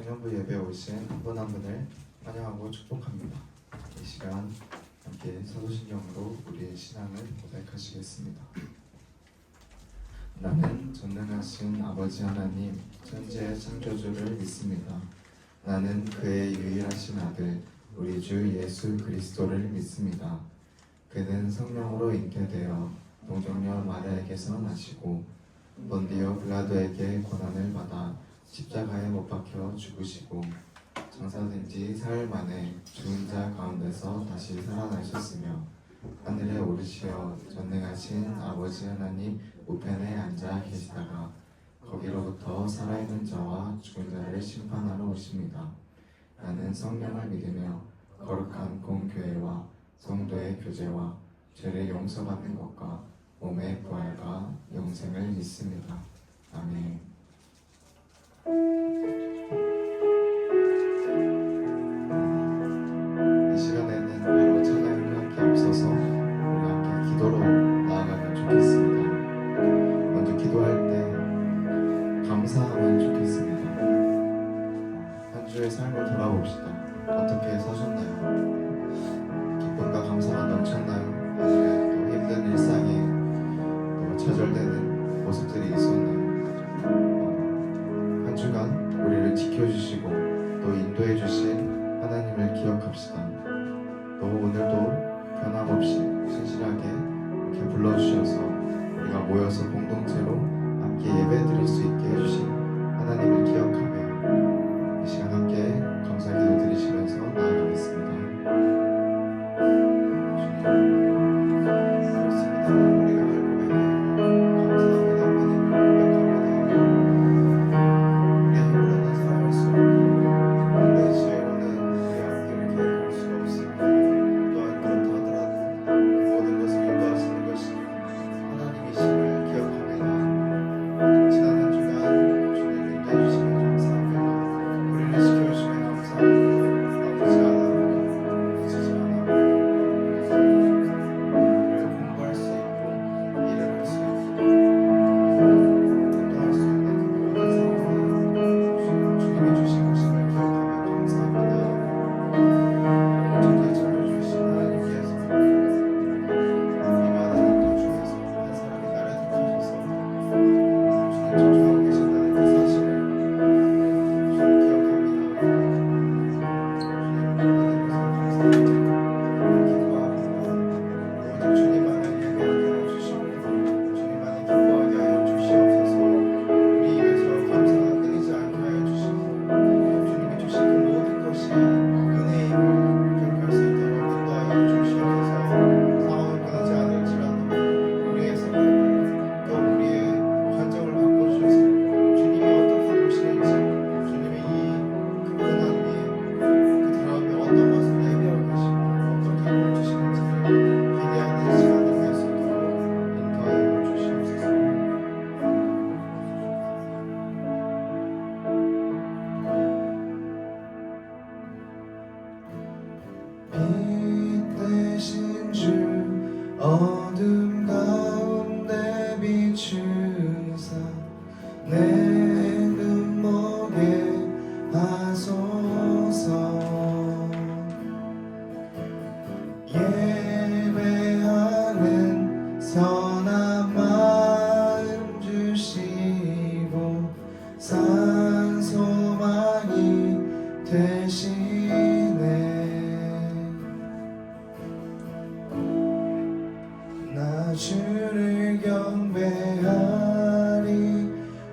청년부 예배에 오신 한 분 한 분을 환영하고 축복합니다. 이 시간 함께 사도신경으로 우리의 신앙을 고백하시겠습니다. 나는 전능하신 아버지 하나님 천지의 창조주를 믿습니다. 나는 그의 유일하신 아들 우리 주 예수 그리스도를 믿습니다. 그는 성령으로 잉태되어 동정녀 마리아에게서 나시고 본디오 빌라도에게 고난을 받아 십자가에 못 박혀 죽으시고 장사된 지 사흘 만에 죽은 자 가운데서 다시 살아나셨으며 하늘에 오르시어 전능하신 아버지 하나님 우편에 앉아 계시다가 거기로부터 살아있는 자와 죽은 자를 심판하러 오십니다. 나는 성령을 믿으며 거룩한 공교회와 성도의 교제와 죄를 용서받는 것과 몸의 부활과 영생을 믿습니다. 아멘. 이 시간에는 바로 찬양을 함께 앞서서 우리 함께 기도로 나아가면 좋겠습니다. 먼저 기도할 때 감사하면 좋겠습니다. 한 주의 삶을 돌아봅시다. 어떻게 사셨나요? 기쁨과 감사가 넘쳤나요? 아니면 또 힘든 일상에 또 좌절되는 모습들이 있었나요? 한 주간 우리를 지켜주시고 또 인도해주신 하나님을 기억합시다. 또 오늘도 변함없이 신실하게 이렇게 불러주셔서 우리가 모여서 공동체로 함께 예배드릴 수 있게 해주신 하나님을 기억하며 이 시간 함께 감사 기도 드리시면서 나아가겠습니다. 주님, 그렇습니다. 우리가 할 고백에 감사합니다. 우리의 힘으로는 살아갈 수 없고 우리의 지혜로는 우리 앞길을 계획할 수가 없습니다. 또한 그렇다 하더라도 모든 것을 인도하시는 것이 하나님이심을 기억합니다. 지난 한 주간 주님 인도해 주시면 감사합니다. 우리를 지켜주시면 감사합니다. 아프지 않아, 다치지 않아 우리를 공부할 수 있고 일을 할 수 있고 운동할 수 있는 그 모든 상황에 주님이 주신 것임을 기억하며 감사합니다. 저기에 차려주신 하나님께서 이 많은 인도 중에서 한 사람이 나를 택하셔서 주님 쫓아오고 계신다는 그 사실을 주님 기억합니다. 주님 모든 것을 감사합니다. 기도합니다. 오직 주님만을 예배하게 하여 주시고 주님만을 기뻐하게 하여 주시옵소서. 우리 입에서 감사가 끊이지 않게 하여 주시고 주님이 주신 그 모든 것이 은혜임을 기억할 수 있도록 인도하여 주시옵소서. 상황은 변하지 않을지라도 우리의 생각을 또 우리의 관점을 바꿔주셔서 주님이 어떻게 보시는지 주님이 이 큰 하나님 그 다음에 어떤 것을 예배하고 계시고 어떻게 보여주시는지를 기대하는 시간이 될 수 있도록 인도하여 주시옵소서. 빛 대신 주 어둠 가운데 비추사 내 눈목에 하소서. 예배하는 선한 마음 주시고 산 소망이 되시네. 나 주를 경배하리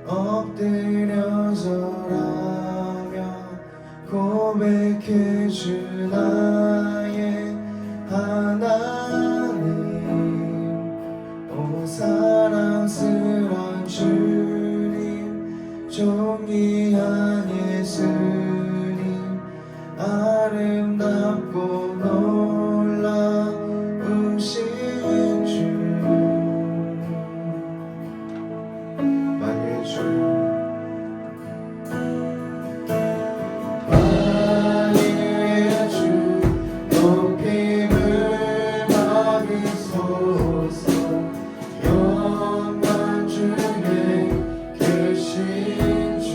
엎드려 절하며 고백해 주 나의 하나님. 오 사랑스런 주님 존귀한 예수님 아름답고 놀라우신 주 만유의 주 만유의 주 높임을 받으소서. 영광 주에 계신 주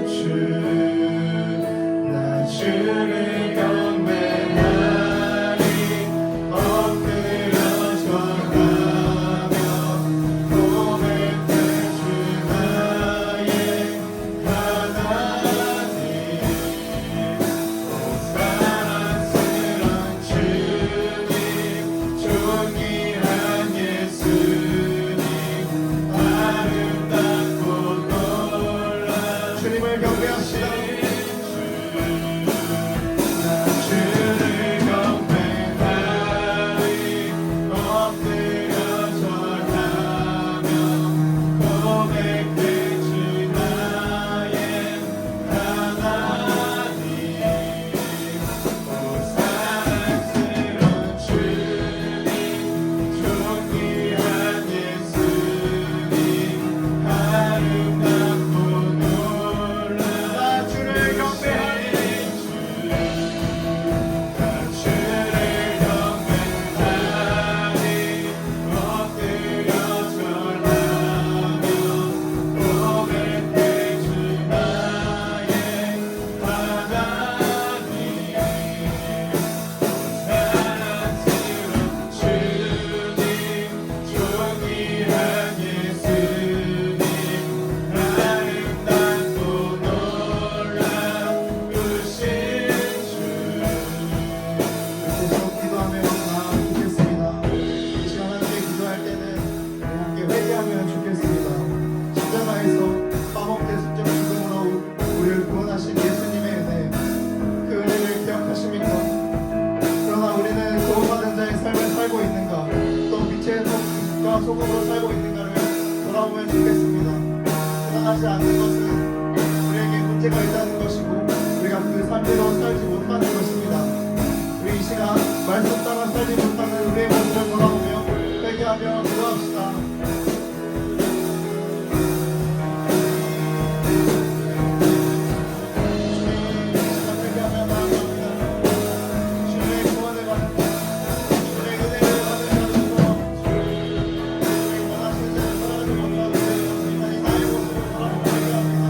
주, 나 주를 경배하리. 엎드려 절하며 고백해 주 나의 하나님. 오 사랑스런 주님, 존귀한 예수님, 아름답고 놀라 주님을 경배합시다. 나 주를 경배하리. 엎드려 절하며 고백해 주 나의 하나님. 오 사랑스런 주님, 존귀한 예수님, 아름답고 놀라 나 주를 경배하리. 나 주를 경배하리. 엎드려 절하며 고백해 주 나의 하나님. 사랑스런 주님, 존귀한 예수님, 아름답고 놀라우신 주. 계속 기도하며 나아가겠습니다. 이 시간 함께 기도할 때는 우리 함께 회개하면 좋겠습니다. 십자가에서 빠먹게 숙적 죽음으로 우리를 구원하신 예수님의 은혜, 그 은혜를 기억하십니까? 그러나 우리는 구원받은 자의 삶을 살고 있는가, 또 빛의 빛과 소금으로 살고 있는가를 돌아보면 좋겠습니다. 불안하지 않는 것은 우리에게 문제가 있다는 것이고, 우리가 그 삶대로 살지 못하는 것입니다. 우리 이 시간 말씀 따라 살지 못하는 우리의 모습을 돌아보며 회개하며 기도합시다. 원하시는 대로 살아가지 못하는 우리 인간이 나의 모습을 바라보며 회개합니다.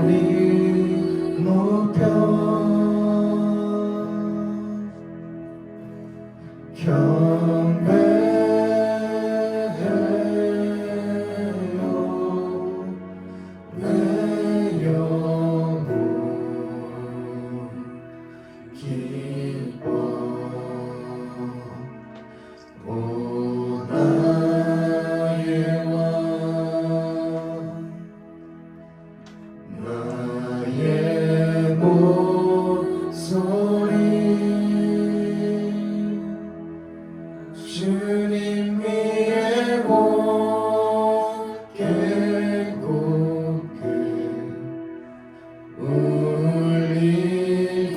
목소리 높여 경배해요 내 영혼 기뻐 오 나의 왕 나의 목소리 주님 위에 곱게 곱게 울리기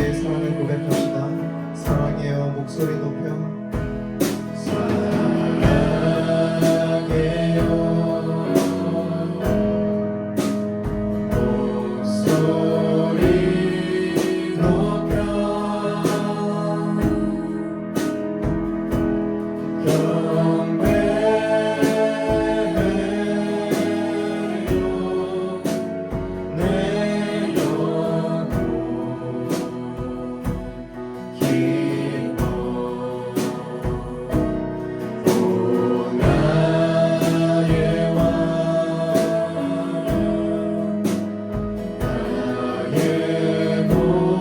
목소리 높여 사랑해요 목소리 높여 경배해요 내 영혼 기뻐 오 나의 왕 나의 왕 나의 목소리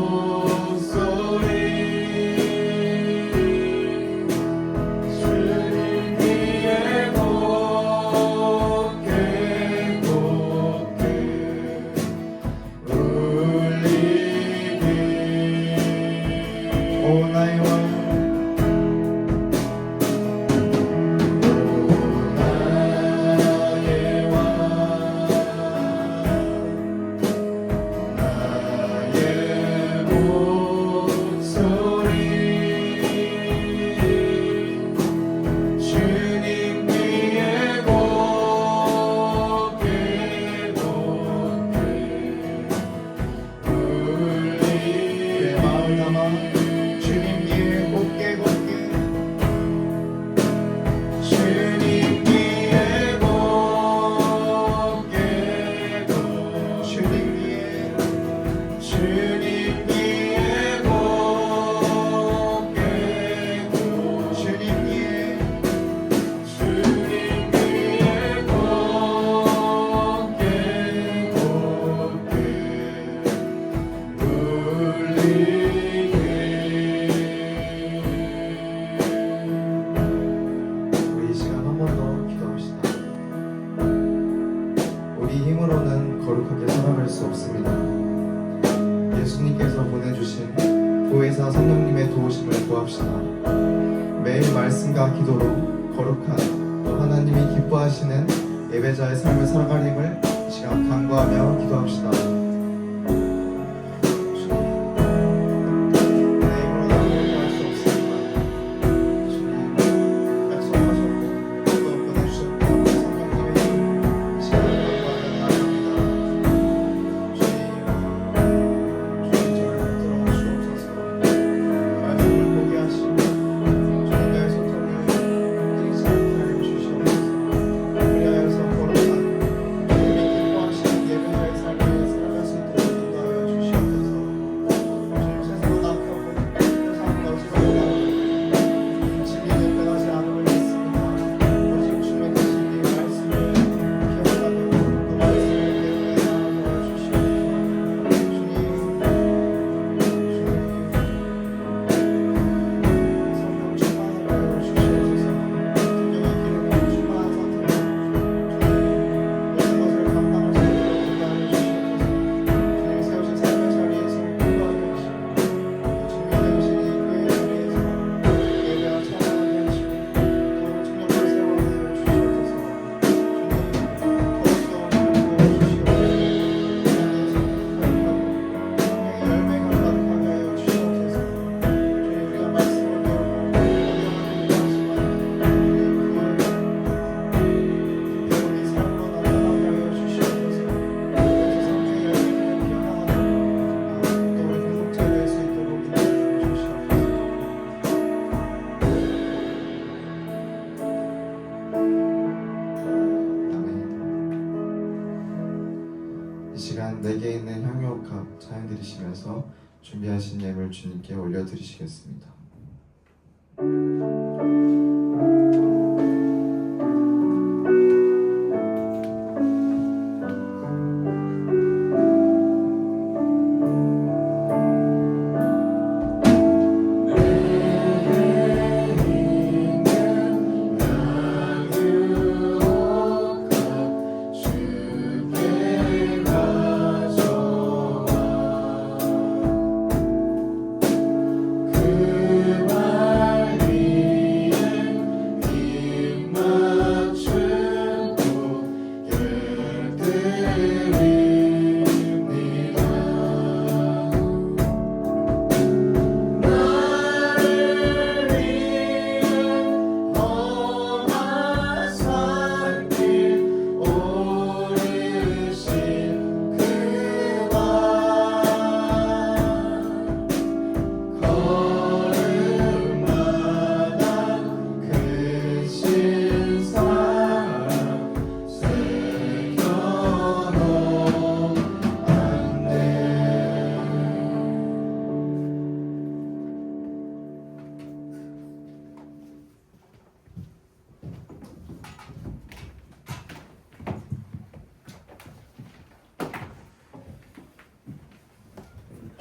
주님 위에 곱게 곱게 울리게 내 마음 담아 주님 위에 곱게 곱게 주님 위에 곱게 곱게 주님 위에 주님 위에 곱게 곱게 주님 위에 주님 위에 곱게 곱게 우리 이 시간 한 번 더 기도합시다. 우리 힘으로는 거룩하게 살아갈 수 없습니다. 예수님께서 보내주신 보혜사 성령님의 도우심을 구합시다. 매일 말씀과 기도로 거룩한 또 하나님이 기뻐하시는 예배자의 삶을 살아갈 힘을 이 시간 간구하며 기도합시다. 주님의 찬양 드리시면서 준비하신 예물 주님께 올려드리시겠습니다.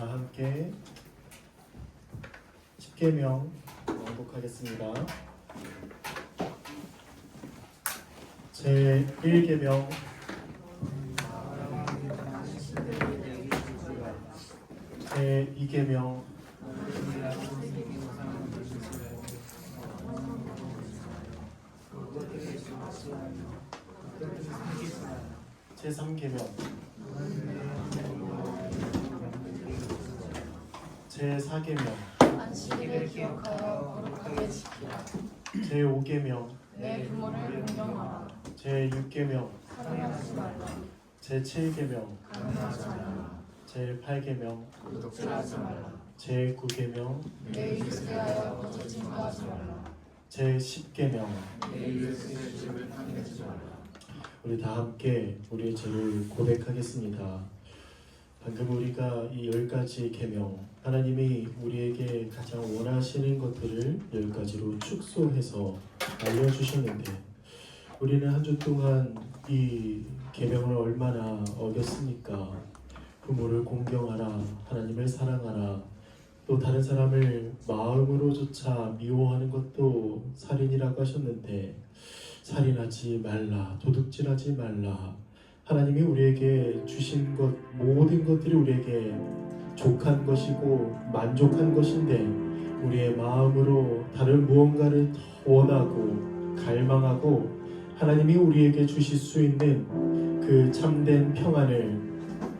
다 함께 십계명 봉독하겠습니다. 제1계명 제2계명 제3계명 제4계명 안식일을 기억하여 거룩하게 지키라. 제5계명 내 부모를 공경하라. 제6계명 사랑하지 말라. 제7계명 강요하지 말라. 제8계명 도둑질하지 말라. 제9계명 내 이웃에 대하여 거짓 증거하지 말라. 제10계명 내 이웃의 집을 탐내지 말라. 우리 다 함께 우리의 죄를 고백하겠습니다. 방금 우리가 이 10가지 계명, 하나님이 우리에게 가장 원하시는 것들을 10가지로 축소해서 알려주셨는데 우리는 한 주 동안 이 계명을 얼마나 어겼습니까? 부모를 공경하라, 하나님을 사랑하라, 또 다른 사람을 마음으로조차 미워하는 것도 살인이라고 하셨는데 살인하지 말라, 도둑질하지 말라, 하나님이 우리에게 주신 것 모든 것들이 우리에게 족한 것이고 만족한 것인데 우리의 마음으로 다른 무언가를 더 원하고 갈망하고 하나님이 우리에게 주실 수 있는 그 참된 평안을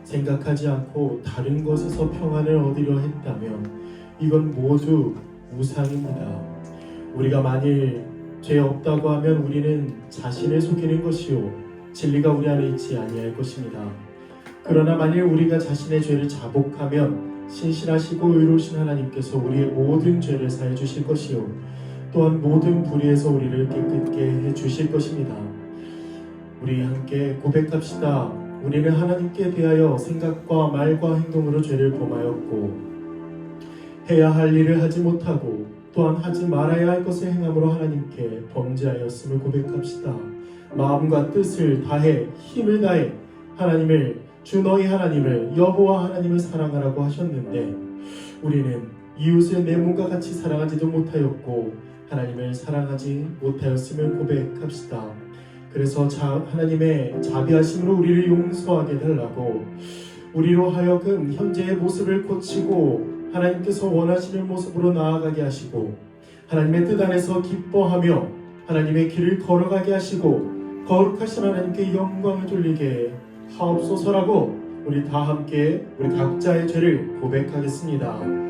생각하지 않고 다른 것에서 평안을 얻으려 했다면 이건 모두 우상입니다. 우리가 만일 죄 없다고 하면 우리는 자신을 속이는 것이요 진리가 우리 안에 있지 아니할 것입니다. 그러나 만일 우리가 자신의 죄를 자복하면 신실하시고 의로우신 하나님께서 우리의 모든 죄를 사해 주실 것이요 또한 모든 불의에서 우리를 깨끗게 해 주실 것입니다. 우리 함께 고백합시다. 우리는 하나님께 대하여 생각과 말과 행동으로 죄를 범하였고 해야 할 일을 하지 못하고 또한 하지 말아야 할 것을 행함으로 하나님께 범죄하였음을 고백합시다. 마음과 뜻을 다해 힘을 다해 하나님을 주 너희 하나님을 여호와 하나님을 사랑하라고 하셨는데 우리는 이웃을 내 몸과 같이 사랑하지도 못하였고 하나님을 사랑하지 못하였음을 고백합시다. 그래서 하나님의 자비하심으로 우리를 용서하게 달라고 우리로 하여금 현재의 모습을 고치고 하나님께서 원하시는 모습으로 나아가게 하시고 하나님의 뜻 안에서 기뻐하며 하나님의 길을 걸어가게 하시고 거룩하신 하나님께 영광을 돌리게 하옵소서라고 우리 다 함께 우리 각자의 죄를 고백하겠습니다.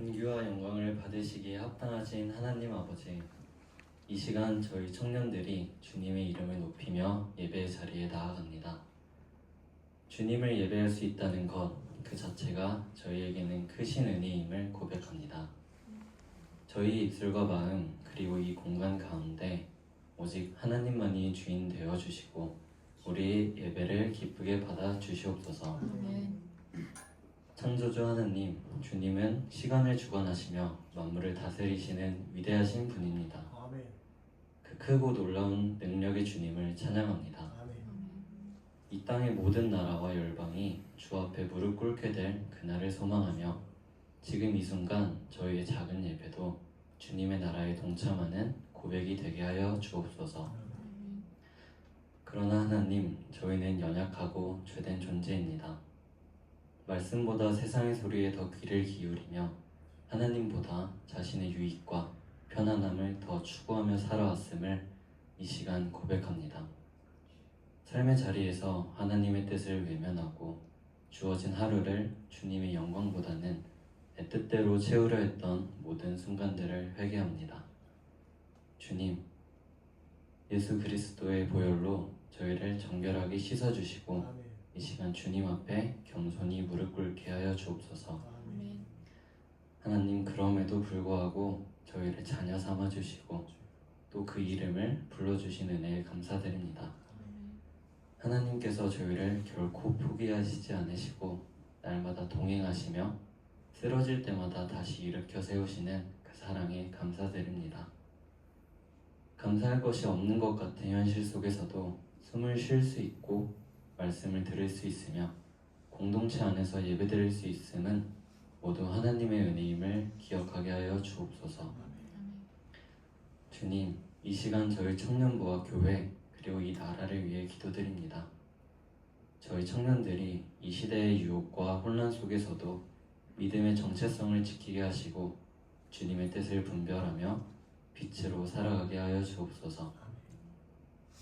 존귀와 영광을 받으시기에 합당하신 하나님 아버지, 이 시간 저희 청년들이 주님의 이름을 높이며 예배의 자리에 나아갑니다. 주님을 예배할 수 있다는 것 그 자체가 저희에게는 크신 은혜임을 고백합니다. 저희 입술과 마음 그리고 이 공간 가운데 오직 하나님만이 주인 되어 주시고 우리의 예배를 기쁘게 받아 주시옵소서. 창조주 하나님, 주님은 시간을 주관하시며 만물을 다스리시는 위대하신 분입니다. 아멘. 그 크고 놀라운 능력의 주님을 찬양합니다. 아멘. 이 땅의 모든 나라와 열방이 주 앞에 무릎 꿇게 될 그날을 소망하며 지금 이 순간 저희의 작은 예배도 주님의 나라에 동참하는 고백이 되게 하여 주옵소서. 그러나 하나님, 저희는 연약하고 죄된 존재입니다. 말씀보다 세상의 소리에 더 귀를 기울이며 하나님보다 자신의 유익과 편안함을 더 추구하며 살아왔음을 이 시간 고백합니다. 삶의 자리에서 하나님의 뜻을 외면하고 주어진 하루를 주님의 영광보다는 내 뜻대로 채우려 했던 모든 순간들을 회개합니다. 주님, 예수 그리스도의 보혈로 저희를 정결하게 씻어주시고 아멘. 이 시간 주님 앞에 겸손히 무릎 꿇게 하여 주옵소서. 아멘. 하나님, 그럼에도 불구하고 저희를 자녀 삼아 주시고 또 그 이름을 불러주신 은혜에 감사드립니다. 하나님께서 저희를 결코 포기하시지 않으시고 날마다 동행하시며 쓰러질 때마다 다시 일으켜 세우시는 그 사랑에 감사드립니다. 감사할 것이 없는 것 같은 현실 속에서도 숨을 쉴 수 있고 말씀을 들을 수 있으며 공동체 안에서 예배드릴 수 있음은 모두 하나님의 은혜임을 기억하게 하여 주옵소서. 주님, 이 시간 저희 청년부와 교회 그리고 이 나라를 위해 기도드립니다. 저희 청년들이 이 시대의 유혹과 혼란 속에서도 믿음의 정체성을 지키게 하시고 주님의 뜻을 분별하며 빛으로 살아가게 하여 주옵소서.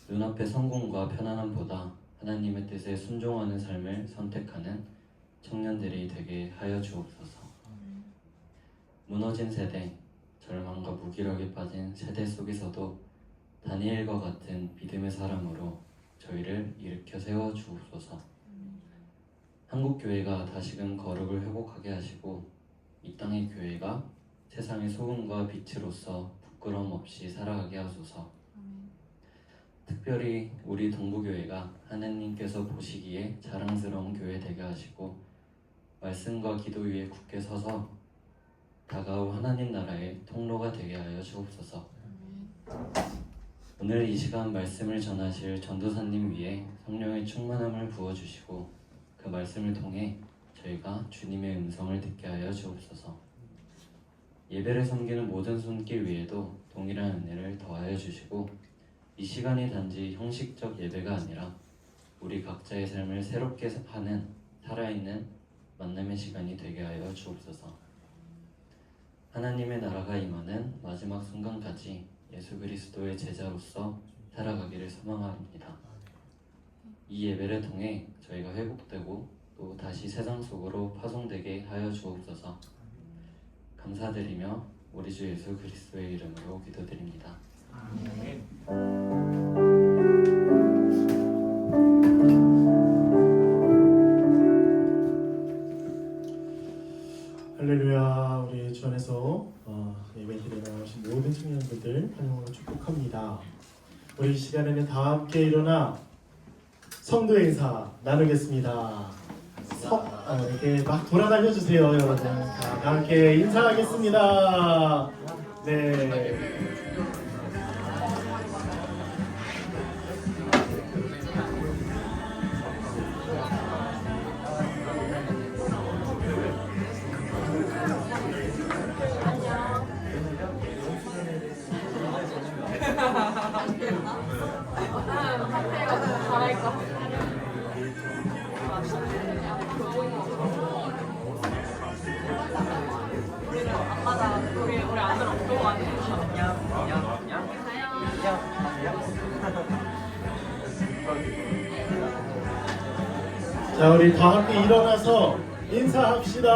눈앞의 성공과 편안함보다 하나님의 뜻에 순종하는 삶을 선택하는 청년들이 되게 하여 주옵소서. 무너진 세대, 절망과 무기력에 빠진 세대 속에서도 다니엘과 같은 믿음의 사람으로 저희를 일으켜 세워 주옵소서. 한국 교회가 다시금 거룩을 회복하게 하시고 이 땅의 교회가 세상의 소금과 빛으로서 부끄러움 없이 살아가게 하소서. 특별히 우리 동부교회가 하나님께서 보시기에 자랑스러운 교회 되게 하시고 말씀과 기도 위에 굳게 서서 다가올 하나님 나라의 통로가 되게 하여 주옵소서. 오늘 이 시간 말씀을 전하실 전도사님 위에 성령의 충만함을 부어주시고 그 말씀을 통해 저희가 주님의 음성을 듣게 하여 주옵소서. 예배를 섬기는 모든 손길 위에도 동일한 은혜를 더하여 주시고 이 시간이 단지 형식적 예배가 아니라 우리 각자의 삶을 새롭게 하는 살아있는 만남의 시간이 되게 하여 주옵소서. 하나님의 나라가 임하는 마지막 순간까지 예수 그리스도의 제자로서 살아가기를 소망합니다. 이 예배를 통해 저희가 회복되고 또 다시 세상 속으로 파송되게 하여 주옵소서. 감사드리며 우리 주 예수 그리스도의 이름으로 기도드립니다. 할렐루야. 우리 주 안에서 예배드리러 나오신 모든 청년분들 환영으로 축복합니다. 우리 이 시간에는 다 함께 일어나 성도 인사 나누겠습니다. 이렇게 막 돌아다녀 주세요, 여러분. 다 함께 인사하겠습니다. 네. 자, 우리 다 함께 일어나서 인사합시다.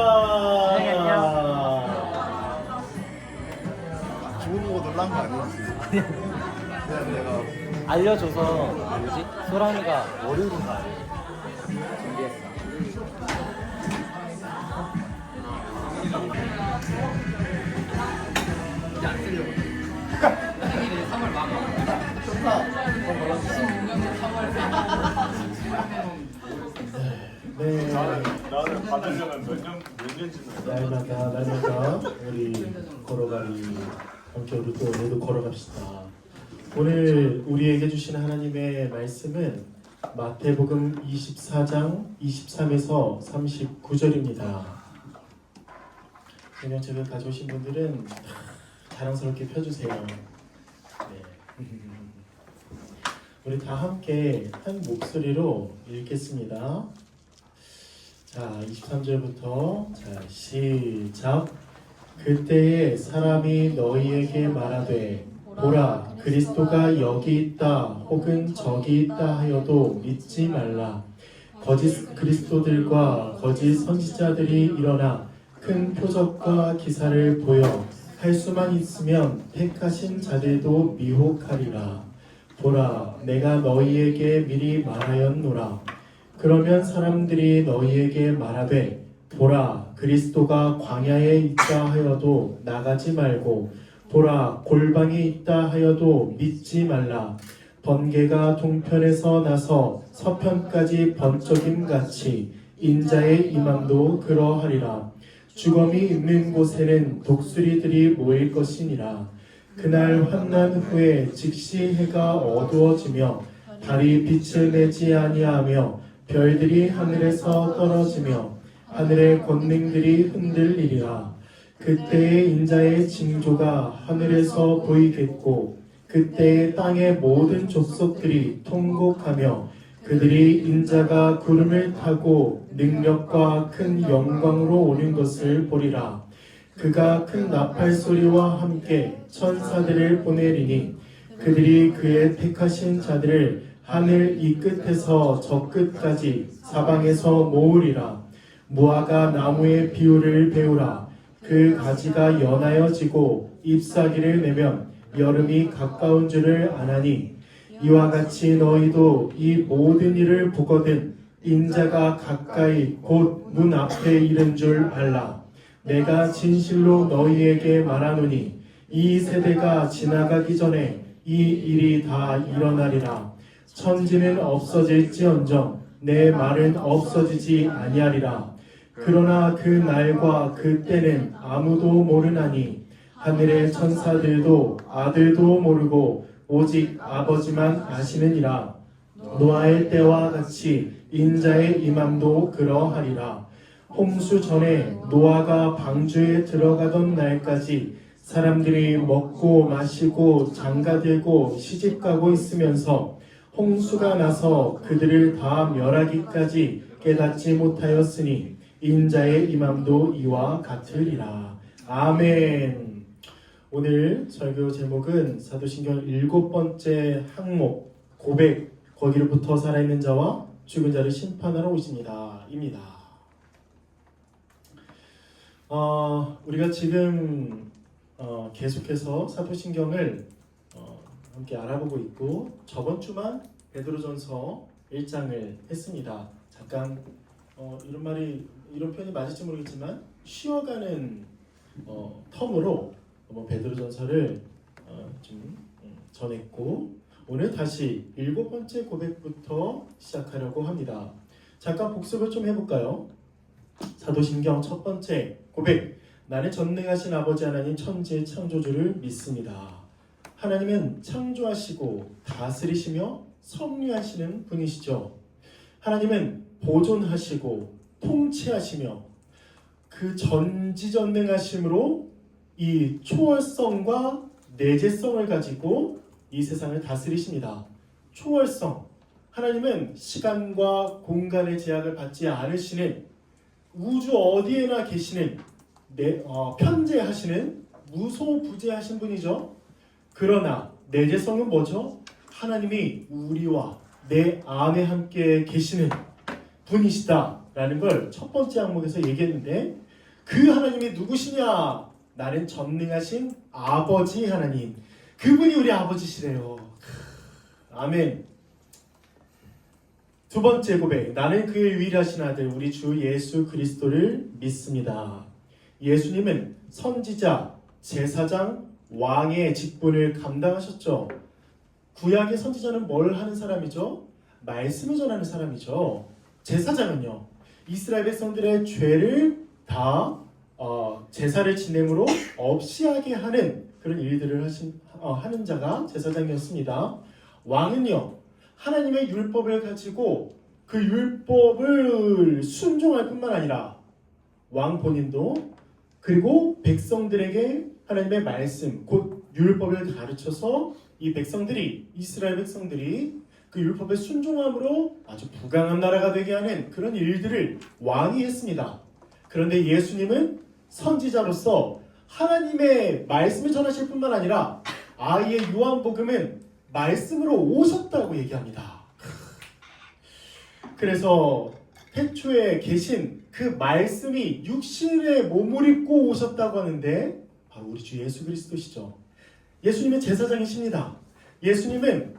놀란 거 아니지? 그냥 내가 알려줘서 뭐지? 소랑이가 월요일인가 준비했어. 네. 나는 받으려면 몇년 지나야 날마다 우리 걸어가리 함께 우리 또 오늘도 걸어갑시다. 오늘 우리에게 주신 하나님의 말씀은 마태복음 24장 23에서 39절입니다. 성경책을 가져오신 분들은 자랑스럽게 펴주세요. 네. 우리 다 함께 한 목소리로 읽겠습니다. 자, 23절부터 자, 시작. 그때에 사람이 너희에게 말하되 보라 그리스도가 여기 있다 혹은 저기 있다 하여도 믿지 말라. 거짓 그리스도들과 거짓 선지자들이 일어나 큰 표적과 기사를 보여 할 수만 있으면 택하신 자들도 미혹하리라. 보라 내가 너희에게 미리 말하였노라. 그러면 사람들이 너희에게 말하되 보라 그리스도가 광야에 있다 하여도 나가지 말고 보라 골방에 있다 하여도 믿지 말라. 번개가 동편에서 나서 서편까지 번쩍임같이 인자의 임함도 그러하리라. 죽음이 있는 곳에는 독수리들이 모일 것이니라. 그날 환난 후에 즉시 해가 어두워지며 달이 빛을 내지 아니하며 별들이 하늘에서 떨어지며 하늘의 권능들이 흔들리리라. 그때의 인자의 징조가 하늘에서 보이겠고 그때의 땅의 모든 족속들이 통곡하며 그들이 인자가 구름을 타고 능력과 큰 영광으로 오는 것을 보리라. 그가 큰 나팔 소리와 함께 천사들을 보내리니 그들이 그의 택하신 자들을 하늘 이 끝에서 저 끝까지 사방에서 모으리라. 무화과 나무의 비유를 배우라. 그 가지가 연하여지고 잎사귀를 내면 여름이 가까운 줄을 아나니 이와 같이 너희도 이 모든 일을 보거든 인자가 가까이 곧 문 앞에 이른 줄 알라. 내가 진실로 너희에게 말하노니 이 세대가 지나가기 전에 이 일이 다 일어나리라. 천지는 없어질지언정 내 말은 없어지지 아니하리라. 그러나 그 날과 그 때는 아무도 모르나니 하늘의 천사들도 아들도 모르고 오직 아버지만 아시느니라. 노아의 때와 같이 인자의 임함도 그러하리라. 홍수 전에 노아가 방주에 들어가던 날까지 사람들이 먹고 마시고 장가들고 시집가고 있으면서 홍수가 나서 그들을 다 멸하기까지 깨닫지 못하였으니 인자의 임함도 이와 같으리라. 아멘. 오늘 설교 제목은 사도신경 7번째 항목 고백 거기로부터 살아있는 자와 죽은 자를 심판하러 오십니다 입니다. 우리가 지금 계속해서 사도신경을 함께 알아보고 있고 저번 주만 베드로전서 1장을 했습니다. 잠깐 이런 표현이 맞을지 모르겠지만 쉬어가는 텀으로 베드로전서를 좀 전했고 오늘 다시 7번째 고백부터 시작하려고 합니다. 잠깐 복습을 좀 해볼까요? 사도신경 첫 번째 고백. 나는 전능하신 아버지 하나님 천지의 창조주를 믿습니다. 하나님은 창조하시고 다스리시며 섭리하시는 분이시죠. 하나님은 보존하시고 통치하시며 그 전지전능하심으로 이 초월성과 내재성을 가지고 이 세상을 다스리십니다. 초월성. 하나님은 시간과 공간의 제약을 받지 않으시는 우주 어디에나 계시는 편재하시는 무소부재하신 분이죠. 그러나 내재성은 뭐죠? 하나님이 우리와 내 안에 함께 계시는 분이시다라는 걸 첫 번째 항목에서 얘기했는데 그 하나님이 누구시냐? 나는 전능하신 아버지 하나님, 그분이 우리 아버지시래요. 아멘. 두 번째 고백, 나는 그의 유일하신 아들 우리 주 예수 그리스도를 믿습니다. 예수님은 선지자, 제사장, 왕의 직분을 감당하셨죠. 구약의 선지자는 뭘 하는 사람이죠? 말씀을 전하는 사람이죠. 제사장은요, 이스라엘 백성들의 죄를 다 제사를 지냄으로 없이 하게 하는 그런 일들을 하는 자가 제사장이었습니다. 왕은요, 하나님의 율법을 가지고 그 율법을 순종할 뿐만 아니라 왕 본인도 그리고 백성들에게 하나님의 말씀, 곧 율법을 가르쳐서 이 백성들이, 이스라엘 백성들이 그 율법에 순종함으로 아주 부강한 나라가 되게 하는 그런 일들을 왕이 했습니다. 그런데 예수님은 선지자로서 하나님의 말씀을 전하실 뿐만 아니라 아예 요한복음은 말씀으로 오셨다고 얘기합니다. 그래서 태초에 계신 그 말씀이 육신의 몸을 입고 오셨다고 하는데 바로 우리 주 예수 그리스도시죠. 예수님은 제사장이십니다. 예수님은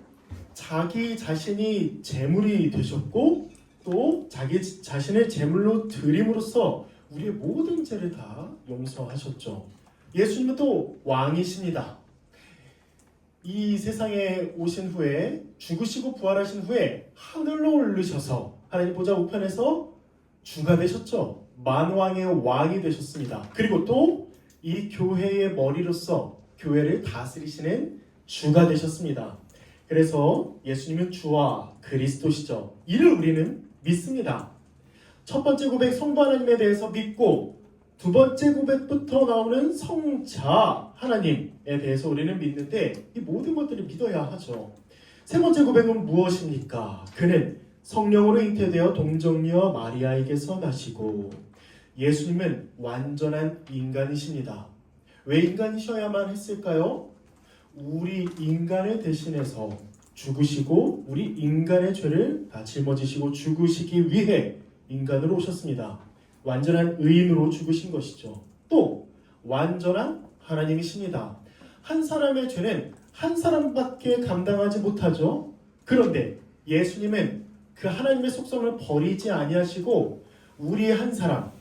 자기 자신이 제물이 되셨고 또 자기 자신을 제물로 드림으로써 우리의 모든 죄를 다 용서하셨죠. 예수님은 또 왕이십니다. 이 세상에 오신 후에 죽으시고 부활하신 후에 하늘로 오르셔서 하나님 보좌 우편에서 주가 되셨죠. 만왕의 왕이 되셨습니다. 그리고 또 이 교회의 머리로서 교회를 다스리시는 주가 되셨습니다. 그래서 예수님은 주와 그리스도시죠. 이를 우리는 믿습니다. 첫 번째 고백 성부 하나님에 대해서 믿고 두 번째 고백부터 나오는 성자 하나님에 대해서 우리는 믿는데 이 모든 것들을 믿어야 하죠. 세 번째 고백은 무엇입니까? 그는 성령으로 잉태되어 동정녀 마리아에게서 나시고 예수님은 완전한 인간이십니다. 왜 인간이셔야만 했을까요? 우리 인간을 대신해서 죽으시고 우리 인간의 죄를 다 짊어지시고 죽으시기 위해 인간으로 오셨습니다. 완전한 의인으로 죽으신 것이죠. 또 완전한 하나님이십니다. 한 사람의 죄는 한 사람밖에 감당하지 못하죠. 그런데 예수님은 그 하나님의 속성을 버리지 아니하시고 우리 한 사람,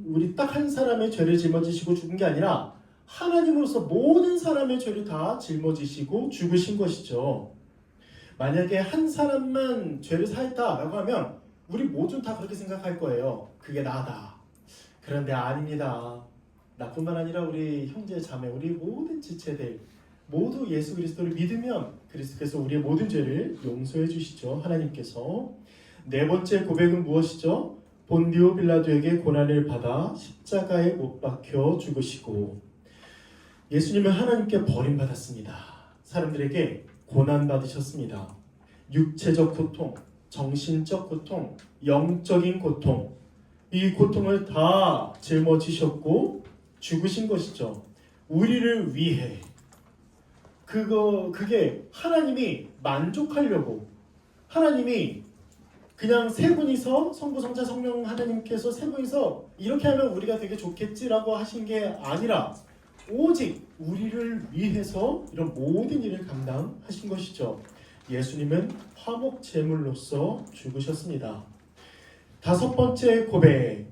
우리 딱 한 사람의 죄를 짊어지시고 죽은 게 아니라 하나님으로서 모든 사람의 죄를 다 짊어지시고 죽으신 것이죠. 만약에 한 사람만 죄를 사했다라고 하면 우리 모두 다 그렇게 생각할 거예요. 그게 나다. 그런데 아닙니다. 나뿐만 아니라 우리 형제 자매, 우리 모든 지체들 모두 예수 그리스도를 믿으면 그리스도께서 우리의 모든 죄를 용서해 주시죠. 하나님께서. 네 번째 고백은 무엇이죠? 본디오 빌라도에게 고난을 받아 십자가에 못 박혀 죽으시고 예수님은 하나님께 버림받았습니다. 사람들에게 고난받으셨습니다. 육체적 고통, 정신적 고통, 영적인 고통, 이 고통을 다 짊어지셨고 죽으신 것이죠. 우리를 위해. 그게 하나님이 만족하려고, 하나님이 그냥 세 분이서 성부, 성자, 성령 하나님께서 세 분이서 이렇게 하면 우리가 되게 좋겠지라고 하신 게 아니라 오직 우리를 위해서 이런 모든 일을 감당하신 것이죠. 예수님은 화목 제물로서 죽으셨습니다. 다섯 번째 고백,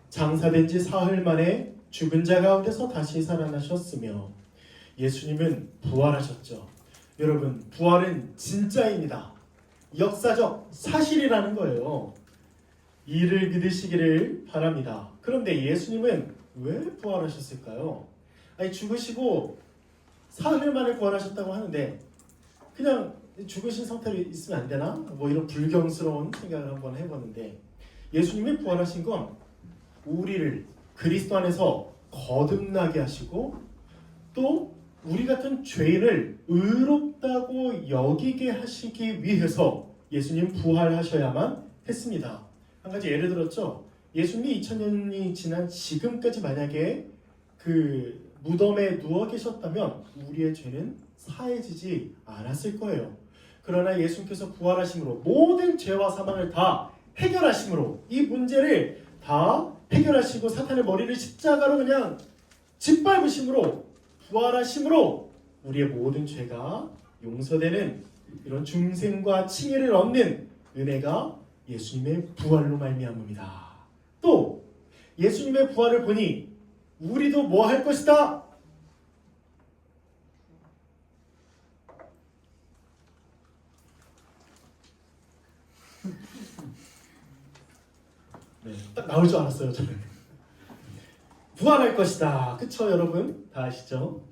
장사된 지 사흘 만에 죽은 자 가운데서 다시 살아나셨으며 예수님은 부활하셨죠. 여러분, 부활은 진짜입니다. 역사적 사실이라는 거예요. 이를 믿으시기를 바랍니다. 그런데 예수님은 왜 부활하셨을까요? 아니, 죽으시고 사흘 만에 부활하셨다고 하는데 그냥 죽으신 상태로 있으면 안 되나? 뭐 이런 불경스러운 생각을 한번 해봤는데 예수님이 부활하신 건 우리를 그리스도 안에서 거듭나게 하시고 또 우리 같은 죄인을 의롭다고 여기게 하시기 위해서 예수님 부활하셔야만 했습니다. 한 가지 예를 들었죠. 예수님이 2000년이 지난 지금까지 만약에 그 무덤에 누워 계셨다면 우리의 죄는 사해지지 않았을 거예요. 그러나 예수님께서 부활하심으로 모든 죄와 사망을 다 해결하심으로 이 문제를 다 해결하시고 사탄의 머리를 십자가로 그냥 짓밟으심으로 부활하심으로 우리의 모든 죄가 용서되는 이런 중생과 칭의를 얻는 은혜가 예수님의 부활로 말미암습니다. 또 예수님의 부활을 보니 우리도 뭐 할 것이다? 네, 딱 나올 줄 알았어요, 저는. 부활할 것이다. 그쵸, 여러분? 다 아시죠?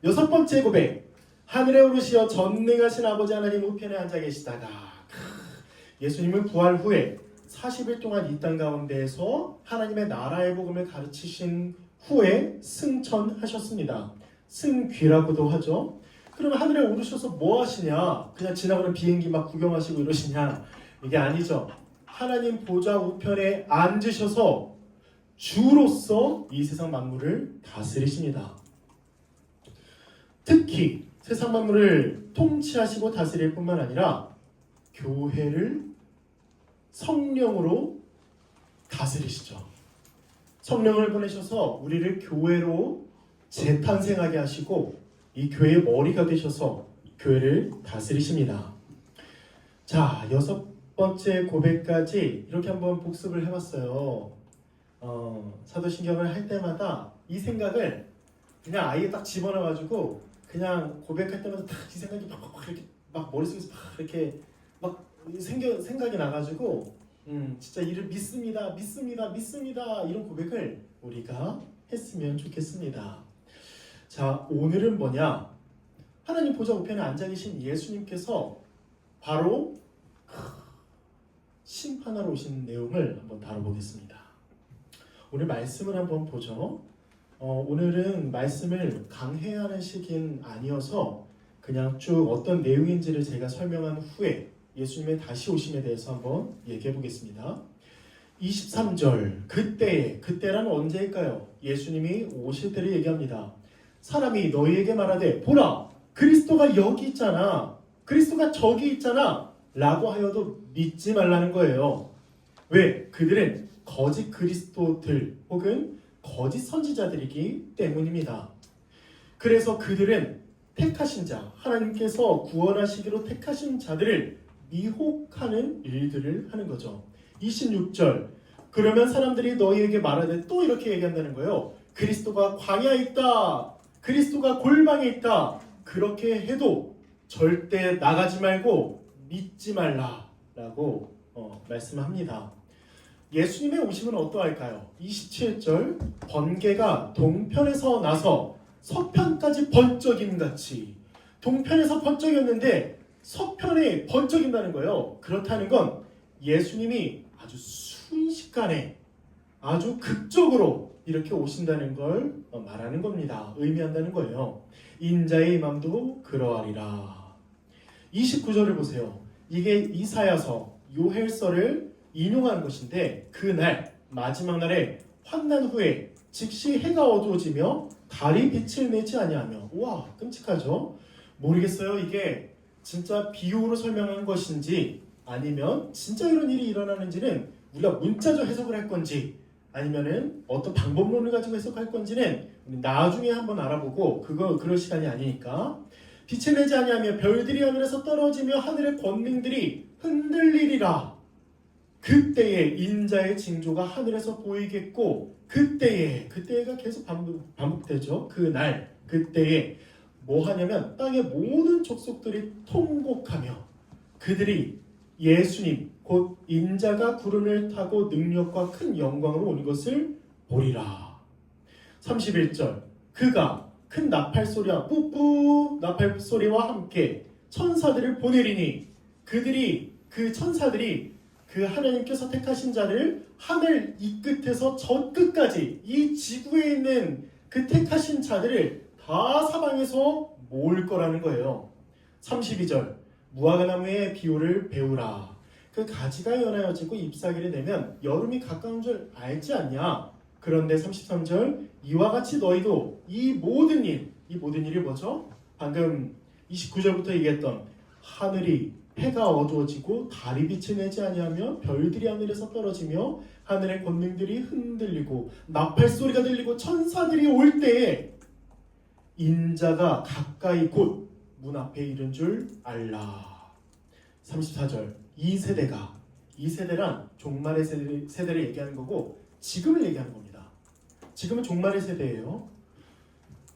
6번째 고백. 하늘에 오르시어 전능하신 아버지 하나님 우편에 앉아 계시다가 예수님은 부활 후에 40일 동안 이 땅 가운데에서 하나님의 나라의 복음을 가르치신 후에 승천하셨습니다. 승귀라고도 하죠. 그러면 하늘에 오르셔서 뭐 하시냐? 그냥 지나가는 비행기 막 구경하시고 이러시냐? 이게 아니죠. 하나님 보좌 우편에 앉으셔서 주로서 이 세상 만물을 다스리십니다. 특히 세상 만물을 통치하시고 다스릴 뿐만 아니라 교회를 성령으로 다스리시죠. 성령을 보내셔서 우리를 교회로 재탄생하게 하시고 이 교회의 머리가 되셔서 교회를 다스리십니다. 자, 6번째 고백까지 이렇게 한번 복습을 해봤어요. 사도신경을 할 때마다 이 생각을 그냥 아예 딱 집어넣어가지고 그냥 고백할 때마다 딱 이 생각이 막 이렇게 막 머릿속에서 막 이렇게 막 생각이 나가지고 진짜 이를 믿습니다 이런 고백을 우리가 했으면 좋겠습니다. 자, 오늘은 뭐냐? 하나님 보좌 우편에 앉아 계신 예수님께서 바로 심판하러 오신 내용을 한번 다뤄보겠습니다. 오늘 말씀을 한번 보죠. 오늘은 말씀을 강해하는 식은 아니어서 그냥 쭉 어떤 내용인지를 제가 설명한 후에 예수님의 다시 오심에 대해서 한번 얘기해 보겠습니다. 23절, 그때란 언제일까요? 예수님이 오실 때를 얘기합니다. 사람이 너희에게 말하되 보라, 그리스도가 여기 있잖아, 그리스도가 저기 있잖아 라고 하여도 믿지 말라는 거예요. 왜? 그들은 거짓 그리스도들 혹은 거짓 선지자들이기 때문입니다. 그래서 그들은 택하신 자, 하나님께서 구원하시기로 택하신 자들을 미혹하는 일들을 하는 거죠. 26절, 그러면 사람들이 너희에게 말하되 또 이렇게 얘기한다는 거예요. 그리스도가 광야에 있다, 그리스도가 골방에 있다. 그렇게 해도 절대 나가지 말고 믿지 말라라고 말씀합니다. 예수님의 오심은 어떠할까요? 27절, 번개가 동편에서 나서 서편까지 번쩍임같이, 동편에서 번쩍였는데 서편에 번쩍인다는 거예요. 그렇다는 건 예수님이 아주 순식간에 아주 극적으로 이렇게 오신다는 걸 말하는 겁니다. 의미한다는 거예요. 인자의 임함도 그러하리라. 29절을 보세요. 이게 이사야서 요헬서를 인용한 것인데, 그날 마지막 날에 환난 후에 즉시 해가 어두워지며 달이 빛을 내지 아니하며, 우와 끔찍하죠. 모르겠어요. 이게 진짜 비유로 설명한 것인지 아니면 진짜 이런 일이 일어나는지는 우리가 문자적 해석을 할 건지 아니면은 어떤 방법론을 가지고 해석할 건지는 나중에 한번 알아보고, 그럴 시간이 아니니까. 빛을 내지 아니하며 별들이 하늘에서 떨어지며 하늘의 권능들이 흔들리리라. 그때에 인자의 징조가 하늘에서 보이겠고, 그때가 계속 반복되죠. 그때에 뭐 하냐면 땅의 모든 족속들이 통곡하며 그들이 예수님 곧 인자가 구름을 타고 능력과 큰 영광으로 오는 것을 보리라. 31절, 그가 큰 나팔소리와 뿌뿌 나팔소리와 함께 천사들을 보내리니, 그 천사들이 그 하나님께서 택하신 자를 하늘 이 끝에서 저 끝까지 이 지구에 있는 그 택하신 자들을 다 사방에서 모을 거라는 거예요. 32절, 무화과나무의 비유를 배우라. 그 가지가 연하여지고 잎사귀를 내면 여름이 가까운 줄 알지 않냐? 그런데 33절, 이와 같이 너희도 이 모든 일이 뭐죠? 방금 29절부터 얘기했던 하늘이 해가 어두워지고 달이 빛을 내지 아니하며 별들이 하늘에서 떨어지며 하늘의 권능들이 흔들리고 나팔 소리가 들리고 천사들이 올 때에 인자가 가까이 곧 문 앞에 이른 줄 알라. 34절 이 세대란 종말의 세대를 얘기하는 거고 지금을 얘기하는 겁니다. 지금은 종말의 세대예요.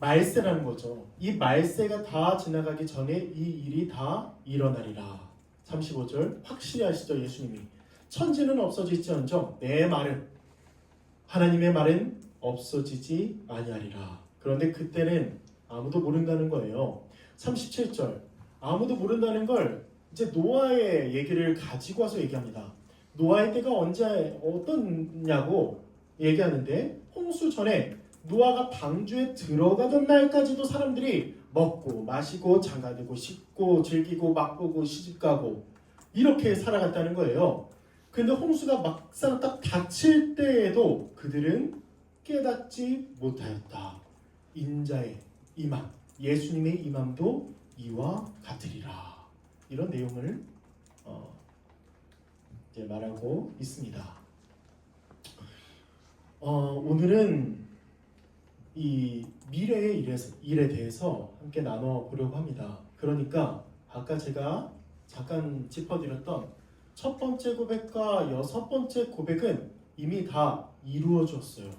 말세라는 거죠. 이 말세가 다 지나가기 전에 이 일이 다 일어나리라. 35절 확실히 아시죠? 예수님이 천지는 없어질지언정 내 말은 하나님의 말은 없어지지 아니하리라. 그런데 그때는 아무도 모른다는 거예요. 37절 아무도 모른다는 걸 이제 노아의 얘기를 가지고 와서 얘기합니다. 노아의 때가 언제 어떻냐고 얘기하는데 홍수 전에 노아가 방주에 들어가던 날까지도 사람들이 먹고 마시고 장가들고 씻고 즐기고 맛보고 시집가고 이렇게 살아갔다는 거예요. 근데 홍수가 막상 딱 닥칠 때에도 그들은 깨닫지 못하였다. 인자의 임함, 예수님의 임함도 이와 같으리라. 이런 내용을 이제 말하고 있습니다. 오늘은 이 미래의 일에 대해서 함께 나눠보려고 합니다. 그러니까 아까 제가 잠깐 짚어드렸던 첫 번째 고백과 여섯 번째 고백은 이미 다 이루어졌어요.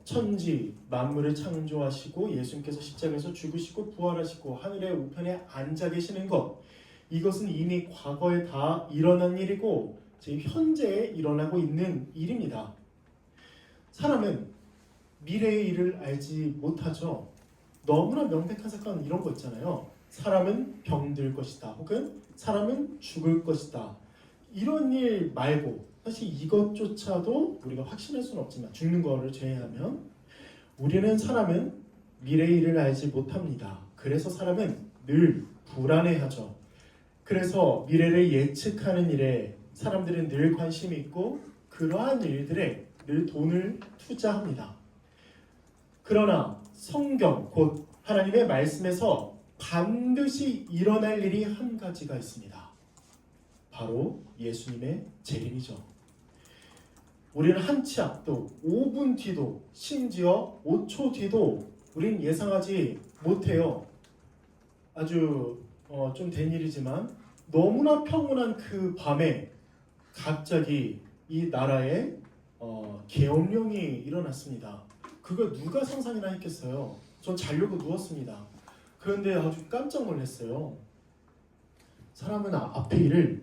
천지 만물을 창조하시고 예수님께서 십자가에서 죽으시고 부활하시고 하늘의 우편에 앉아 계시는 것, 이것은 이미 과거에 다 일어난 일이고 지금 현재에 일어나고 있는 일입니다. 사람은 미래의 일을 알지 못하죠. 너무나 명백한 사건 이런 거 있잖아요. 사람은 병들 것이다, 혹은 사람은 죽을 것이다. 이런 일 말고 사실 이것조차도 우리가 확신할 수는 없지만 죽는 거를 제외하면 사람은 미래의 일을 알지 못합니다. 그래서 사람은 늘 불안해하죠. 그래서 미래를 예측하는 일에 사람들은 늘 관심이 있고 그러한 일들에 늘 돈을 투자합니다. 그러나 성경 곧 하나님의 말씀에서 반드시 일어날 일이 한 가지가 있습니다. 바로 예수님의 재림이죠. 우리는 한치 앞도 5분 뒤도 심지어 5초 뒤도 우리는 예상하지 못해요. 아주 좀 된 일이지만 너무나 평온한 그 밤에 갑자기 이 나라에 계엄령이 일어났습니다. 그걸 누가 상상이나 했겠어요. 전 자려고 누웠습니다. 그런데 아주 깜짝 놀랐어요. 사람은 앞의 일을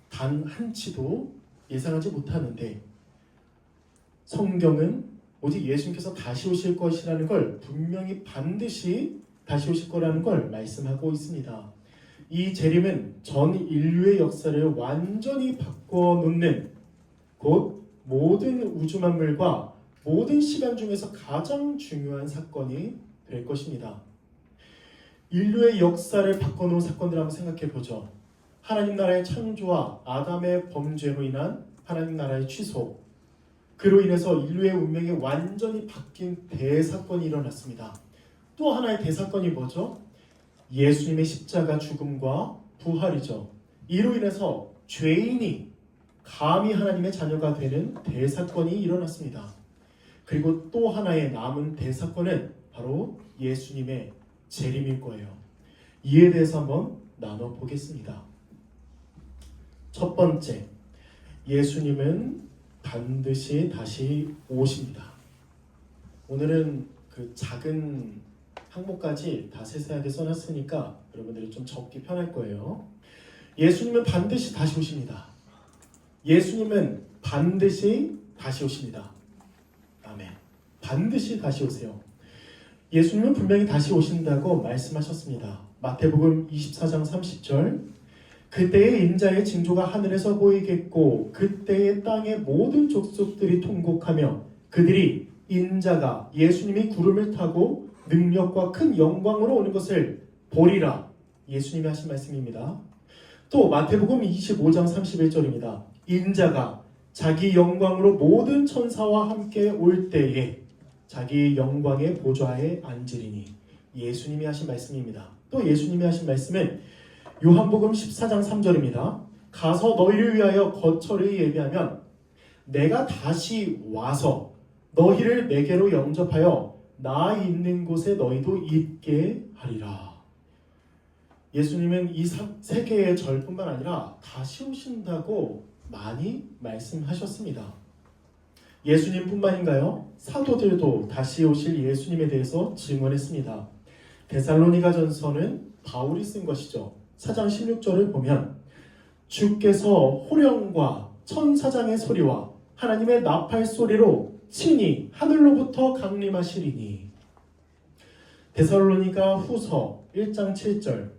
단 한치도 예상하지 못하는데 성경은 오직 예수님께서 다시 오실 것이라는 걸 분명히 반드시 다시 오실 거라는 걸 말씀하고 있습니다. 이 재림은 전 인류의 역사를 완전히 바꿔놓는 곧 모든 우주 만물과 모든 시간 중에서 가장 중요한 사건이 될 것입니다. 인류의 역사를 바꿔놓은 사건들 한번 생각해 보죠. 하나님 나라의 창조와 아담의 범죄로 인한 하나님 나라의 취소, 그로 인해서 인류의 운명이 완전히 바뀐 대사건이 일어났습니다. 또 하나의 대사건이 뭐죠? 예수님의 십자가 죽음과 부활이죠. 이로 인해서 죄인이 감히 하나님의 자녀가 되는 대사건이 일어났습니다. 그리고 또 하나의 남은 대사건은 바로 예수님의 재림일 거예요. 이에 대해서 한번 나눠보겠습니다. 첫 번째, 예수님은 반드시 다시 오십니다. 오늘은 그 작은 항목까지 다 세세하게 써놨으니까 여러분들이 좀 적기 편할 거예요. 예수님은 반드시 다시 오십니다. 예수님은 반드시 다시 오십니다. 아멘. 반드시 다시 오세요. 예수님은 분명히 다시 오신다고 말씀하셨습니다. 마태복음 24장 30절, 그때의 인자의 징조가 하늘에서 보이겠고 그때의 땅의 모든 족속들이 통곡하며 그들이 인자가 예수님이 구름을 타고 능력과 큰 영광으로 오는 것을 보리라. 예수님이 하신 말씀입니다. 또 마태복음 25장 31절입니다. 인자가 자기 영광으로 모든 천사와 함께 올 때에 자기 영광의 보좌에 앉으리니. 예수님이 하신 말씀입니다. 또 예수님이 하신 말씀은 요한복음 14장 3절입니다. 가서 너희를 위하여 거처를 예비하면 내가 다시 와서 너희를 내게로 영접하여 나 있는 곳에 너희도 있게 하리라. 예수님은 이 세계의 절뿐만 아니라 다시 오신다고 많이 말씀하셨습니다. 예수님뿐만인가요? 사도들도 다시 오실 예수님에 대해서 증언했습니다. 데살로니가전서는 바울이 쓴 것이죠. 4장 16절을 보면 주께서 호령과 천사장의 소리와 하나님의 나팔 소리로 친히 하늘로부터 강림하시리니. 데살로니가 후서 1장 7절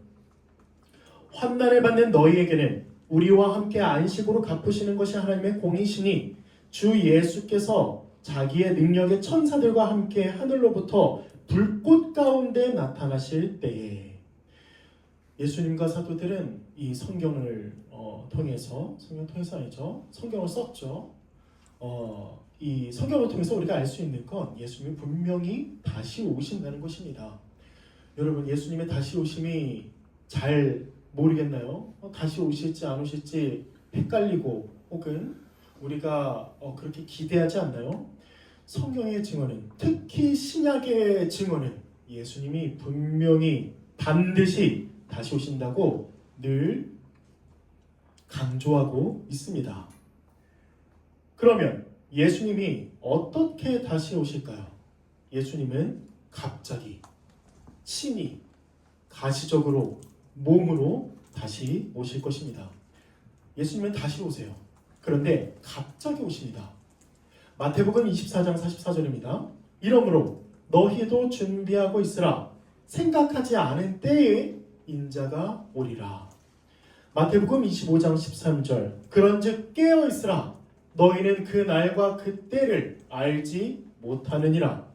환난을 받는 너희에게는 우리와 함께 안식으로 갚으시는 것이 하나님의 공이시니 주 예수께서 자기의 능력의 천사들과 함께 하늘로부터 불꽃 가운데 나타나실 때에. 예수님과 사도들은 이 성경을 통해서 성경을 썼죠. 이 성경을 통해서 우리가 알 수 있는 건 예수님이 분명히 다시 오신다는 것입니다. 여러분, 예수님의 다시 오심이 잘 모르겠나요? 다시 오실지 안 오실지 헷갈리고 혹은 우리가 그렇게 기대하지 않나요? 성경의 증언은, 특히 신약의 증언은 예수님이 분명히 반드시 다시 오신다고 늘 강조하고 있습니다. 그러면 예수님이 어떻게 다시 오실까요? 예수님은 갑자기 친히 가시적으로 몸으로 다시 오실 것입니다. 예수님은 다시 오세요. 그런데 갑자기 오십니다. 마태복음 24장 44절입니다. 이러므로 너희도 준비하고 있으라. 생각하지 않은 때에 인자가 오리라. 마태복음 25장 13절 그런즉 깨어 있으라. 너희는 그 날과 그 때를 알지 못하느니라.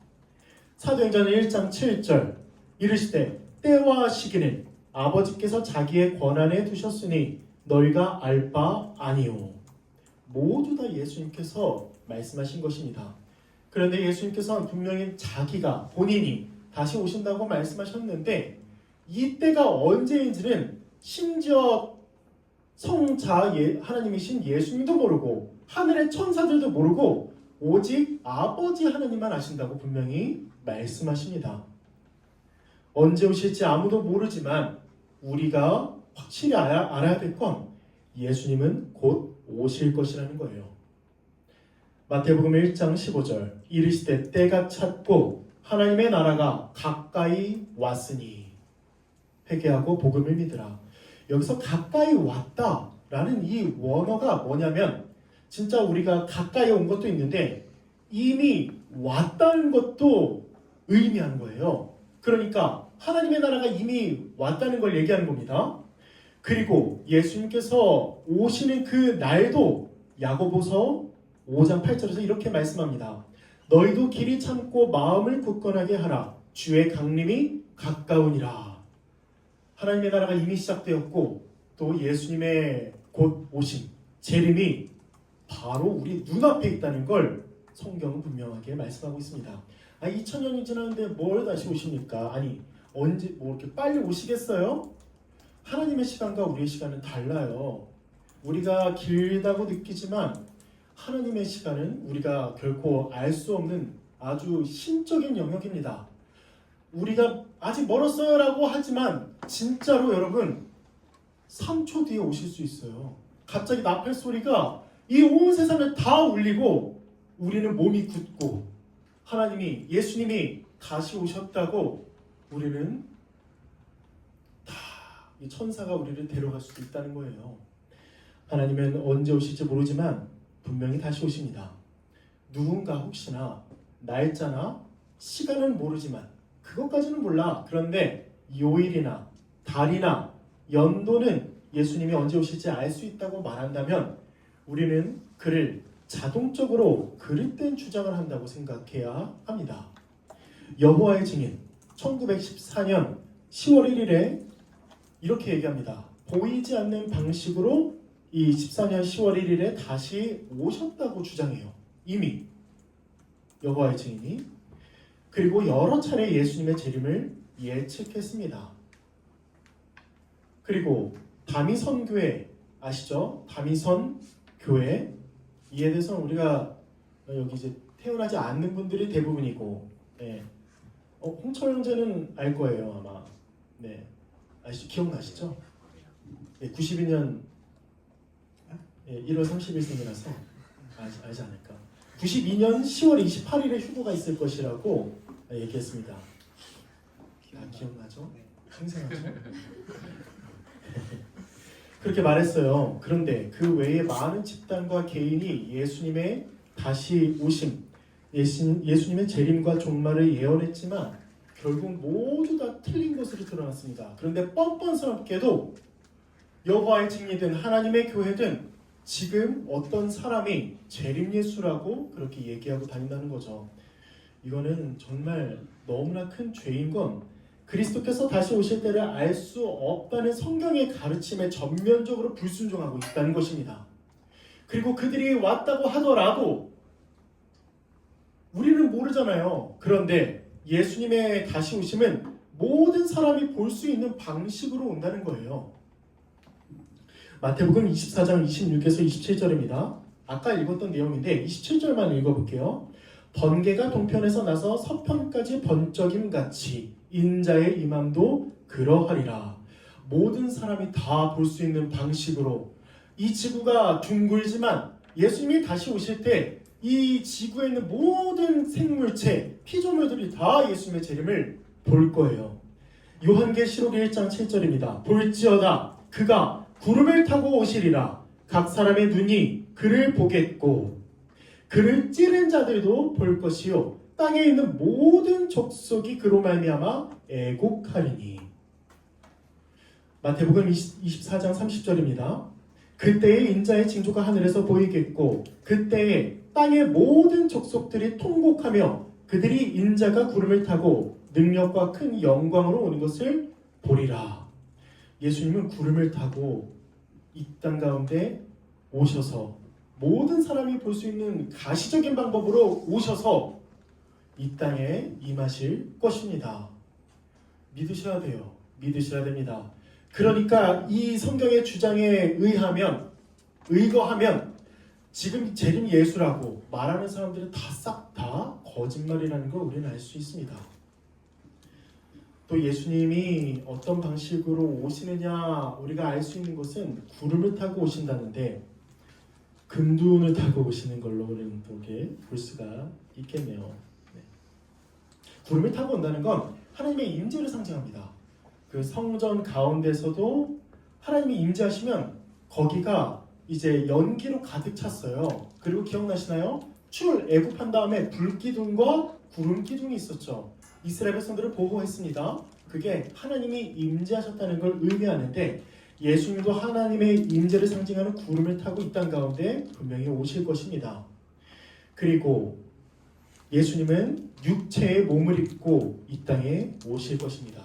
사도행전 1장 7절 이르시되 때와 시기는 아버지께서 자기의 권한에 두셨으니 너희가 알 바 아니오. 모두 다 예수님께서 말씀하신 것입니다. 그런데 예수님께서는 분명히 자기가 본인이 다시 오신다고 말씀하셨는데 이 때가 언제인지는 심지어 성자 하나님이신 예수님도 모르고 하늘의 천사들도 모르고 오직 아버지 하나님만 아신다고 분명히 말씀하십니다. 언제 오실지 아무도 모르지만 우리가 확실히 알아야 될 건 예수님은 곧 오실 것이라는 거예요. 마태복음 1장 15절 이르시되 때가 찼고 하나님의 나라가 가까이 왔으니 회개하고 복음을 믿으라. 여기서 가까이 왔다라는 이 원어가 뭐냐면 진짜 우리가 가까이 온 것도 있는데 이미 왔다는 것도 의미하는 거예요. 그러니까 하나님의 나라가 이미 왔다는 걸 얘기하는 겁니다. 그리고 예수님께서 오시는 그 날도 야고보서 5장 8절에서 이렇게 말씀합니다. 너희도 길이 참고 마음을 굳건하게 하라. 주의 강림이 가까우니라. 하나님의 나라가 이미 시작되었고 또 예수님의 곧 오심, 재림이 바로 우리 눈앞에 있다는 걸 성경은 분명하게 말씀하고 있습니다. 2000년이 지났는데 뭘 다시 오십니까? 아니 언제 뭐 이렇게 빨리 오시겠어요? 하나님의 시간과 우리의 시간은 달라요. 우리가 길다고 느끼지만 하나님의 시간은 우리가 결코 알 수 없는 아주 신적인 영역입니다. 우리가 아직 멀었어요 라고 하지만 진짜로 여러분 3초 뒤에 오실 수 있어요. 갑자기 나팔 소리가 이 온 세상을 다 울리고 우리는 몸이 굳고 하나님이 예수님이 다시 오셨다고 우리는 다 이 천사가 우리를 데려갈 수도 있다는 거예요. 하나님은 언제 오실지 모르지만 분명히 다시 오십니다. 누군가 혹시나 날짜나 시간은 모르지만 그것까지는 몰라. 그런데 요일이나 달이나 연도는 예수님이 언제 오실지 알 수 있다고 말한다면 우리는 그를 자동적으로 그릇된 주장을 한다고 생각해야 합니다. 여호와의 증인 1914년 10월 1일에 이렇게 얘기합니다. 보이지 않는 방식으로 이 14년 10월 1일에 다시 오셨다고 주장해요. 이미 여호와의 증인이. 그리고 여러 차례 예수님의 재림을 예측했습니다. 그리고 다미선 교회 아시죠? 다미선 교회 이에 대해서 우리가 여기 이제 태어나지 않는 분들이 대부분이고, 네. 홍철 형제는 알 거예요 아마. 네, 아시죠? 기억나시죠? 네, 92년 1월 30일생이라서 알지 않을까. 92년 10월 28일에 휴고가 있을 것이라고 얘기했습니다. 기억나죠? 생생하죠? 그렇게 말했어요. 그런데 그 외에 많은 집단과 개인이 예수님의 다시 오심, 예수님의 재림과 종말을 예언했지만 결국 모두 다 틀린 것으로 드러났습니다. 그런데 뻔뻔스럽게도 여호와의 증인이든 하나님의 교회든 지금 어떤 사람이 재림 예수라고 그렇게 얘기하고 다닌다는 거죠. 이거는 정말 너무나 큰 죄인 건 그리스도께서 다시 오실 때를 알 수 없다는 성경의 가르침에 전면적으로 불순종하고 있다는 것입니다. 그리고 그들이 왔다고 하더라도 우리는 모르잖아요. 그런데 예수님의 다시 오심은 모든 사람이 볼 수 있는 방식으로 온다는 거예요. 마태복음 24장 26에서 27절입니다. 아까 읽었던 내용인데 27절만 읽어볼게요. 번개가 동편에서 나서 서편까지 번쩍임 같이 인자의 임함도 그러하리라. 모든 사람이 다 볼 수 있는 방식으로 이 지구가 둥글지만 예수님이 다시 오실 때 이 지구에 있는 모든 생물체, 피조물들이 다 예수님의 재림을 볼 거예요. 요한계시록 1장 7절입니다. 볼지어다 그가 구름을 타고 오시리라. 각 사람의 눈이 그를 보겠고 그를 찌른 자들도 볼 것이요 땅에 있는 모든 족속이 그로 말미암아 애곡하리니. 마태복음 24장 30절입니다. 그때에 인자의 징조가 하늘에서 보이겠고 그때에 땅의 모든 족속들이 통곡하며 그들이 인자가 구름을 타고 능력과 큰 영광으로 오는 것을 보리라. 예수님은 구름을 타고 이 땅 가운데 오셔서 모든 사람이 볼 수 있는 가시적인 방법으로 오셔서 이 땅에 임하실 것입니다. 믿으셔야 돼요. 믿으셔야 됩니다. 그러니까 이 성경의 주장에 의거하면 지금 재림 예수라고 말하는 사람들은 싹 다 거짓말이라는 걸 우리는 알 수 있습니다. 또 예수님이 어떤 방식으로 오시느냐 우리가 알 수 있는 것은 구름을 타고 오신다는데 금두운을 타고 오시는 걸로 우리는 볼 수가 있겠네요. 네. 구름을 타고 온다는 건 하나님의 임재를 상징합니다. 그 성전 가운데서도 하나님이 임재하시면 거기가 이제 연기로 가득 찼어요. 그리고 기억나시나요? 애굽한 다음에 불기둥과 구름 기둥이 있었죠. 이스라엘 백성들을 보호했습니다. 그게 하나님이 임재하셨다는 걸 의미하는데 예수님도 하나님의 임재를 상징하는 구름을 타고 이 땅 가운데 분명히 오실 것입니다. 그리고 예수님은 육체의 몸을 입고 이 땅에 오실 것입니다.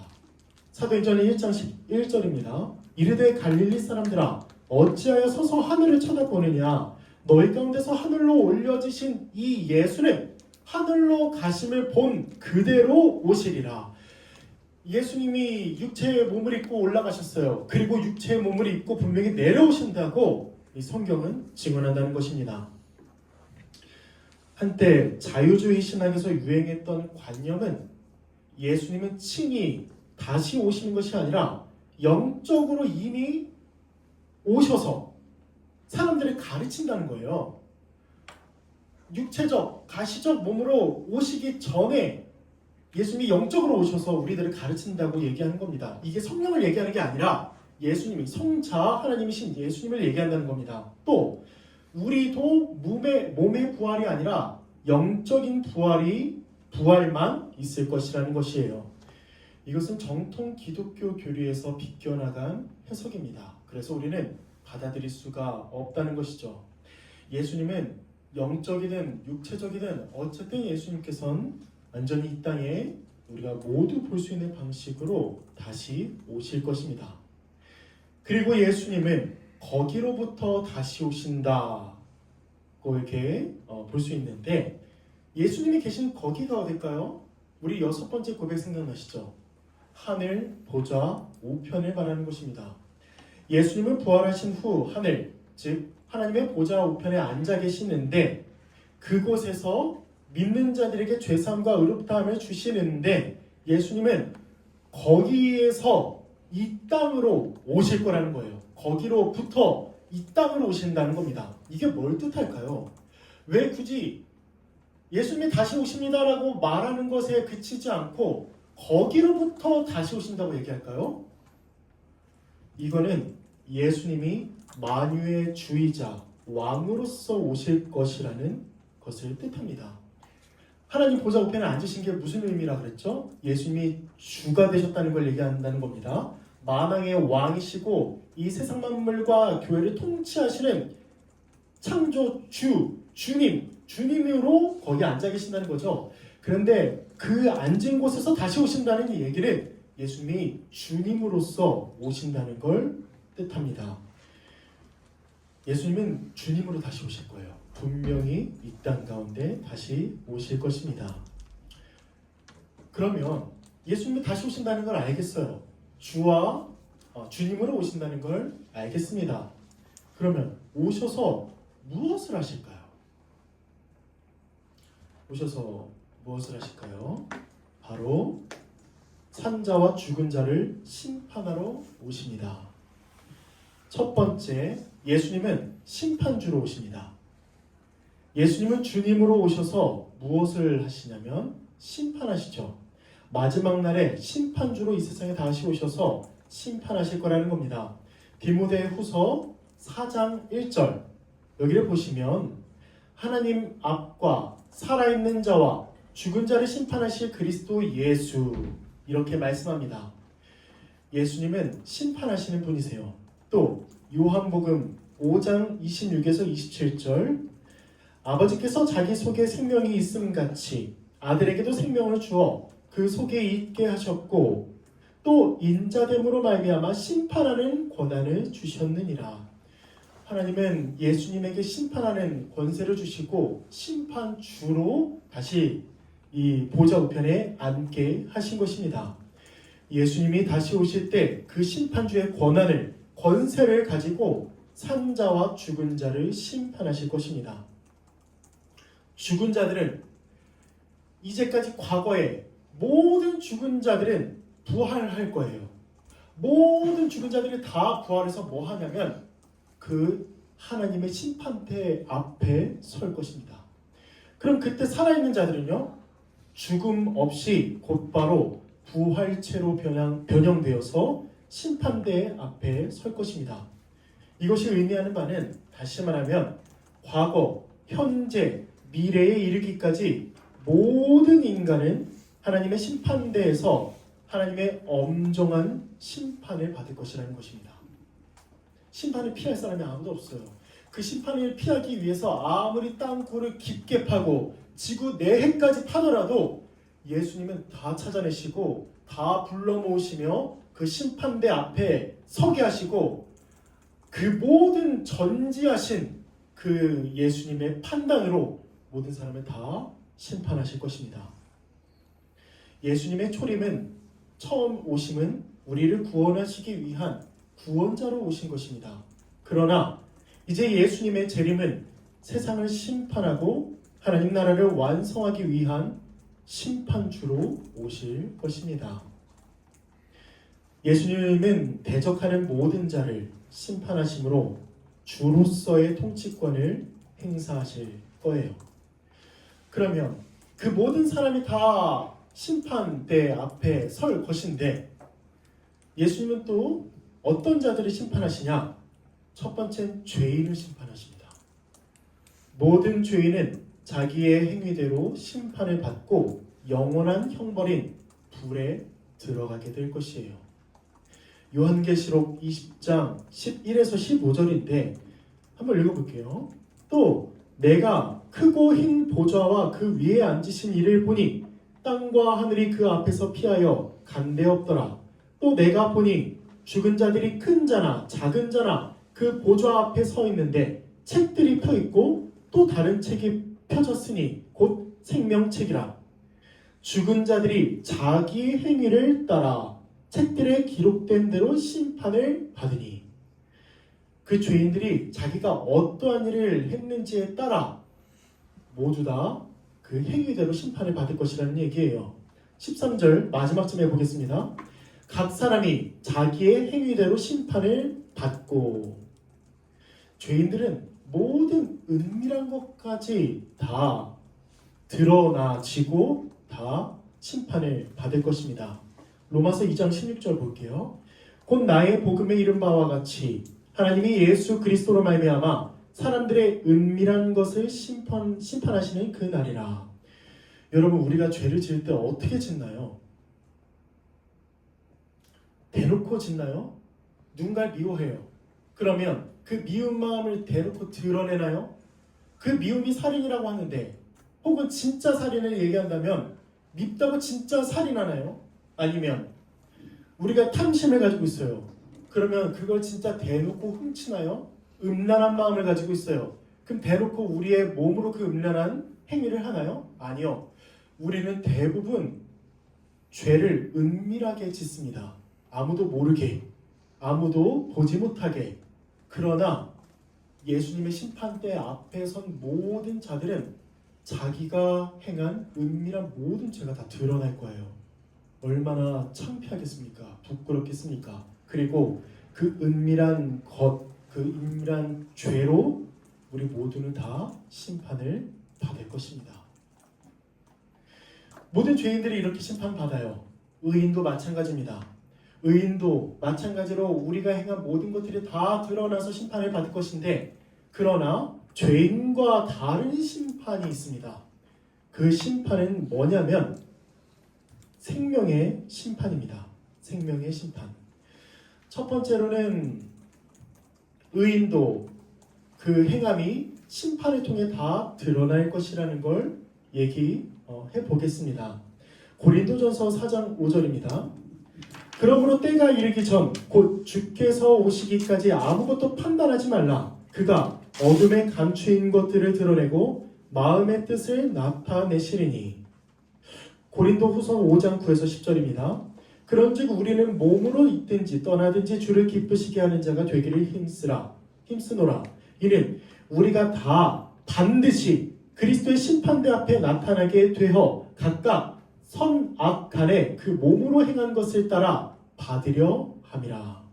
사도행전 1장 11절입니다. 이르되 갈릴리 사람들아 어찌하여 서서 하늘을 쳐다보느냐 너희 가운데서 하늘로 올려지신 이 예수는 하늘로 가심을 본 그대로 오시리라. 예수님이 육체의 몸을 입고 올라가셨어요. 그리고 육체의 몸을 입고 분명히 내려오신다고 이 성경은 증언한다는 것입니다. 한때 자유주의 신학에서 유행했던 관념은 예수님은 친히 다시 오시는 것이 아니라 영적으로 이미 오셔서 사람들을 가르친다는 거예요. 육체적, 가시적 몸으로 오시기 전에 예수님이 영적으로 오셔서 우리들을 가르친다고 얘기하는 겁니다. 이게 성령을 얘기하는 게 아니라 예수님이 성자 하나님이신 예수님을 얘기한다는 겁니다. 또 우리도 몸의 부활이 아니라 영적인 부활만 있을 것이라는 것이에요. 이것은 정통 기독교 교리에서 비껴나간 해석입니다. 그래서 우리는 받아들일 수가 없다는 것이죠. 예수님은 영적이든 육체적이든 어쨌든 예수님께서는 완전히 이 땅에 우리가 모두 볼 수 있는 방식으로 다시 오실 것입니다. 그리고 예수님은 거기로부터 다시 오신다고 이렇게 볼 수 있는데 예수님이 계신 거기가 어딜까요? 우리 6번째 고백 생각나시죠? 하늘 보좌 우편을 말하는 곳입니다. 예수님은 부활하신 후 하늘, 즉 하나님의 보좌 우편에 앉아 계시는데 그곳에서 믿는 자들에게 죄사함과 의롭다함을 주시는데 예수님은 거기에서 이 땅으로 오실 거라는 거예요. 거기로부터 이 땅으로 오신다는 겁니다. 이게 뭘 뜻할까요? 왜 굳이 예수님이 다시 오십니다라고 말하는 것에 그치지 않고 거기로부터 다시 오신다고 얘기할까요? 이거는 예수님이 만유의 주이자 왕으로서 오실 것이라는 것을 뜻합니다. 하나님 보좌 우편에 앉으신 게 무슨 의미라 그랬죠? 예수님이 주가 되셨다는 걸 얘기한다는 겁니다. 만왕의 왕이시고 이 세상 만물과 교회를 통치하시는 창조 주님으로 거기 앉아 계신다는 거죠. 그런데 그 앉은 곳에서 다시 오신다는 이 얘기는 예수님이 주님으로서 오신다는 걸 뜻합니다. 예수님은 주님으로 다시 오실 거예요. 분명히 이 땅 가운데 다시 오실 것입니다. 그러면 예수님이 다시 오신다는 걸 알겠어요. 주님으로 오신다는 걸 알겠습니다. 그러면 오셔서 무엇을 하실까요? 오셔서 무엇을 하실까요? 바로 산자와 죽은 자를 심판하러 오십니다. 첫 번째, 예수님은 심판주로 오십니다. 예수님은 주님으로 오셔서 무엇을 하시냐면 심판하시죠. 마지막 날에 심판주로 이 세상에 다시 오셔서 심판하실 거라는 겁니다. 디모데후서 4장 1절 여기를 보시면 하나님 앞과 살아있는 자와 죽은 자를 심판하실 그리스도 예수 이렇게 말씀합니다. 예수님은 심판하시는 분이세요. 또 요한복음 5장 26에서 27절 아버지께서 자기 속에 생명이 있음 같이 아들에게도 생명을 주어 그 속에 있게 하셨고 또 인자됨으로 말미암아 심판하는 권한을 주셨느니라. 하나님은 예수님에게 심판하는 권세를 주시고 심판주로 다시 이 보좌 우편에 앉게 하신 것입니다. 예수님이 다시 오실 때 그 심판주의 권세를 가지고 산자와 죽은 자를 심판하실 것입니다. 죽은 자들은 이제까지 과거에 모든 죽은 자들은 부활할 거예요. 모든 죽은 자들이 다 부활해서 뭐 하냐면 그 하나님의 심판대 앞에 설 것입니다. 그럼 그때 살아있는 자들은요, 죽음 없이 곧바로 부활체로 변형되어서 심판대 앞에 설 것입니다. 이것이 의미하는 바는 다시 말하면 과거, 현재, 미래에 이르기까지 모든 인간은 하나님의 심판대에서 하나님의 엄정한 심판을 받을 것이라는 것입니다. 심판을 피할 사람이 아무도 없어요. 그 심판을 피하기 위해서 아무리 땅굴을 깊게 파고 지구 내해까지 파더라도 예수님은 다 찾아내시고 다 불러 모으시며 그 심판대 앞에 서게 하시고 그 모든 전지하신 그 예수님의 판단으로 모든 사람을 다 심판하실 것입니다. 예수님의 초림은 처음 오심은 우리를 구원하시기 위한 구원자로 오신 것입니다. 그러나 이제 예수님의 재림은 세상을 심판하고 하나님 나라를 완성하기 위한 심판주로 오실 것입니다. 예수님은 대적하는 모든 자를 심판하심으로 주로서의 통치권을 행사하실 거예요. 그러면 그 모든 사람이 다 심판대 앞에 설 것인데 예수님은 또 어떤 자들을 심판하시냐? 첫 번째는 죄인을 심판하십니다. 모든 죄인은 자기의 행위대로 심판을 받고 영원한 형벌인 불에 들어가게 될 것이에요. 요한계시록 20장 11에서 15절인데 한번 읽어볼게요. 또 내가 크고 흰 보좌와 그 위에 앉으신 이를 보니 땅과 하늘이 그 앞에서 피하여 간대없더라. 또 내가 보니 죽은 자들이 큰 자나 작은 자나 그 보좌 앞에 서 있는데 책들이 펴 있고 또 다른 책이 펴졌으니 곧 생명책이라. 죽은 자들이 자기의 행위를 따라 책들에 기록된 대로 심판을 받으니 그 죄인들이 자기가 어떠한 일을 했는지에 따라 모두 다 그 행위대로 심판을 받을 것이라는 얘기예요. 13절 마지막 쯤에 보겠습니다. 각 사람이 자기의 행위대로 심판을 받고, 죄인들은 모든 은밀한 것까지 다 드러나지고 다 심판을 받을 것입니다. 로마서 2장 16절 볼게요. 곧 나의 복음에 이른 바와 같이 하나님이 예수 그리스도로 말미암아 사람들의 은밀한 것을 심판하시는 그 날이라. 여러분, 우리가 죄를 지을 때 어떻게 짓나요? 대놓고 짓나요? 누군가를 미워해요. 그러면 그 미운 마음을 대놓고 드러내나요? 그 미움이 살인이라고 하는데, 혹은 진짜 살인을 얘기한다면 밉다고 진짜 살인하나요? 아니면 우리가 탐심을 가지고 있어요. 그러면 그걸 진짜 대놓고 훔치나요? 음란한 마음을 가지고 있어요. 그럼 대놓고 우리의 몸으로 그 음란한 행위를 하나요? 아니요. 우리는 대부분 죄를 은밀하게 짓습니다. 아무도 모르게, 아무도 보지 못하게. 그러나 예수님의 심판대 앞에 선 모든 자들은 자기가 행한 은밀한 모든 죄가 다 드러날 거예요. 얼마나 창피하겠습니까? 부끄럽겠습니까? 그리고 그 은밀한 것, 그 은밀한 죄로 우리 모두는 다 심판을 받을 것입니다. 모든 죄인들이 이렇게 심판받아요. 의인도 마찬가지입니다. 의인도 마찬가지로 우리가 행한 모든 것들이 다 드러나서 심판을 받을 것인데, 그러나 죄인과 다른 심판이 있습니다. 그 심판은 뭐냐면 생명의 심판입니다. 생명의 심판. 첫 번째로는 의인도 그 행함이 심판을 통해 다 드러날 것이라는 걸 얘기해 보겠습니다. 고린도전서 4장 5절입니다. 그러므로 때가 이르기 전 곧 주께서 오시기까지 아무것도 판단하지 말라. 그가 어둠에 감추인 것들을 드러내고 마음의 뜻을 나타내시리니. 고린도후서 5장 9에서 10절입니다. 그런즉 우리는 몸으로 있든지 떠나든지 주를 기쁘시게 하는 자가 되기를 힘쓰노라. 이는 우리가 다 반드시 그리스도의 심판대 앞에 나타나게 되어 각각 선악 간에 그 몸으로 행한 것을 따라 받으려 함이라.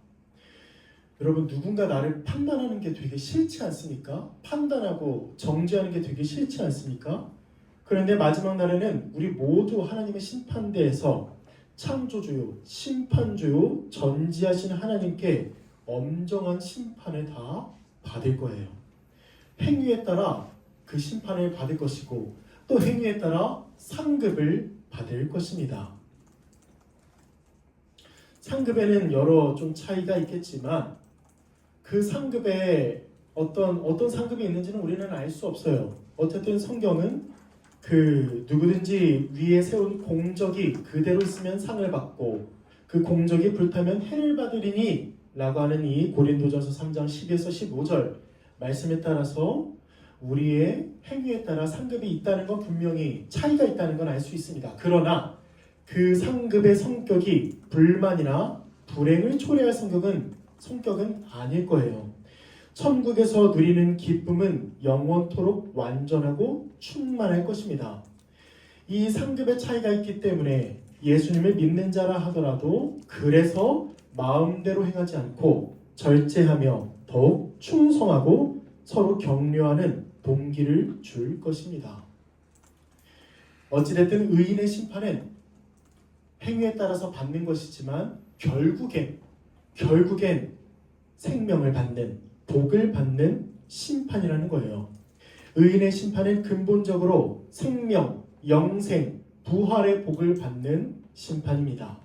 여러분, 누군가 나를 판단하는 게 되게 싫지 않습니까? 판단하고 정죄하는 게 되게 싫지 않습니까? 그런데 마지막 날에는 우리 모두 하나님의 심판대에서 창조주요, 심판주요, 전지하신 하나님께 엄정한 심판을 다 받을 거예요. 행위에 따라 그 심판을 받을 것이고, 또 행위에 따라 상급을 받을 것입니다. 상급에는 여러 좀 차이가 있겠지만 그 상급에 어떤 상급이 있는지는 우리는 알 수 없어요. 어쨌든 성경은 그 누구든지 위에 세운 공적이 그대로 있으면 상을 받고 그 공적이 불타면 해를 받으리니 라고 하는 이 고린도전서 3장 10에서 15절 말씀에 따라서 우리의 행위에 따라 상급이 있다는 건 분명히 차이가 있다는 건 알 수 있습니다. 그러나 그 상급의 성격이 불만이나 불행을 초래할 성격은 아닐 거예요. 천국에서 누리는 기쁨은 영원토록 완전하고 충만할 것입니다. 이 상급의 차이가 있기 때문에 예수님을 믿는 자라 하더라도 그래서 마음대로 행하지 않고 절제하며 더욱 충성하고 서로 격려하는 동기를 줄 것입니다. 어찌됐든 의인의 심판은 행위에 따라서 받는 것이지만 결국엔 생명을 받는, 복을 받는 심판이라는 거예요. 의인의 심판은 근본적으로 생명, 영생, 부활의 복을 받는 심판입니다.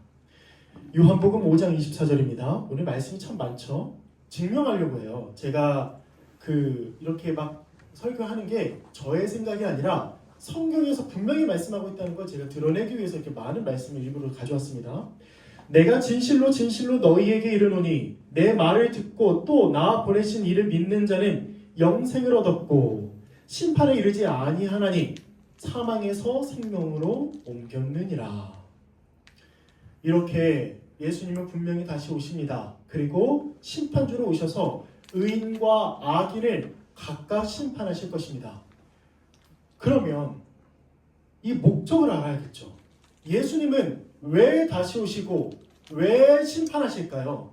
요한복음 5장 24절입니다. 오늘 말씀이 참 많죠. 증명하려고 해요. 제가 이렇게 막 설교하는 게 저의 생각이 아니라 성경에서 분명히 말씀하고 있다는 걸 제가 드러내기 위해서 이렇게 많은 말씀을 일부러 가져왔습니다. 내가 진실로 너희에게 이르노니 내 말을 듣고 또 나 보내신 이를 믿는 자는 영생을 얻었고 심판에 이르지 아니하나니 사망에서 생명으로 옮겼느니라. 이렇게 예수님은 분명히 다시 오십니다. 그리고 심판주로 오셔서 의인과 악인을 각각 심판하실 것입니다. 그러면 이 목적을 알아야겠죠. 예수님은 왜 다시 오시고 왜 심판하실까요?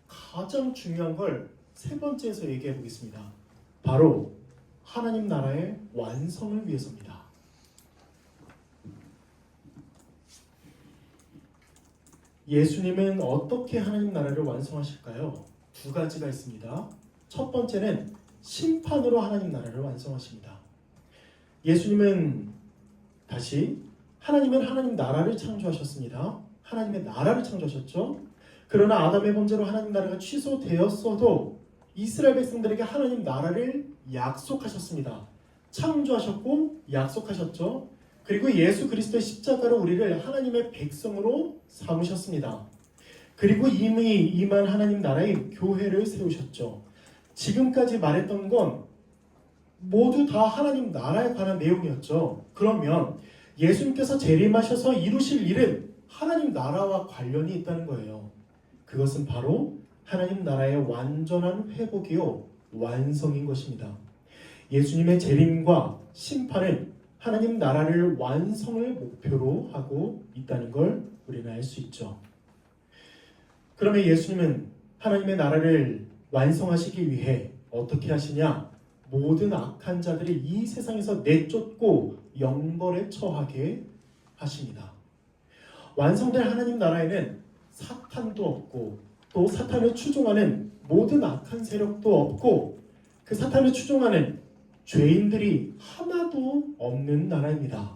가장 중요한 걸 세 번째에서 얘기해 보겠습니다. 바로 하나님 나라의 완성을 위해서입니다. 예수님은 어떻게 하나님 나라를 완성하실까요? 두 가지가 있습니다. 첫 번째는 심판으로 하나님 나라를 완성하십니다. 예수님은 하나님은 하나님 나라를 창조하셨습니다. 하나님의 나라를 창조하셨죠. 그러나 아담의 범죄로 하나님 나라가 취소되었어도 이스라엘 백성들에게 하나님 나라를 약속하셨습니다. 창조하셨고 약속하셨죠. 그리고 예수 그리스도의 십자가로 우리를 하나님의 백성으로 삼으셨습니다. 그리고 이미 임한 하나님 나라의 교회를 세우셨죠. 지금까지 말했던 건 모두 다 하나님 나라에 관한 내용이었죠. 그러면 예수님께서 재림하셔서 이루실 일은 하나님 나라와 관련이 있다는 거예요. 그것은 바로 하나님 나라의 완전한 회복이요 완성인 것입니다. 예수님의 재림과 심판은 하나님 나라를 완성을 목표로 하고 있다는 걸 우리는 알 수 있죠. 그러면 예수님은 하나님의 나라를 완성하시기 위해 어떻게 하시냐? 모든 악한 자들이 이 세상에서 내쫓고 영벌에 처하게 하십니다. 완성된 하나님 나라에는 사탄도 없고 또 사탄을 추종하는 모든 악한 세력도 없고 그 사탄을 추종하는 죄인들이 하나도 없는 나라입니다.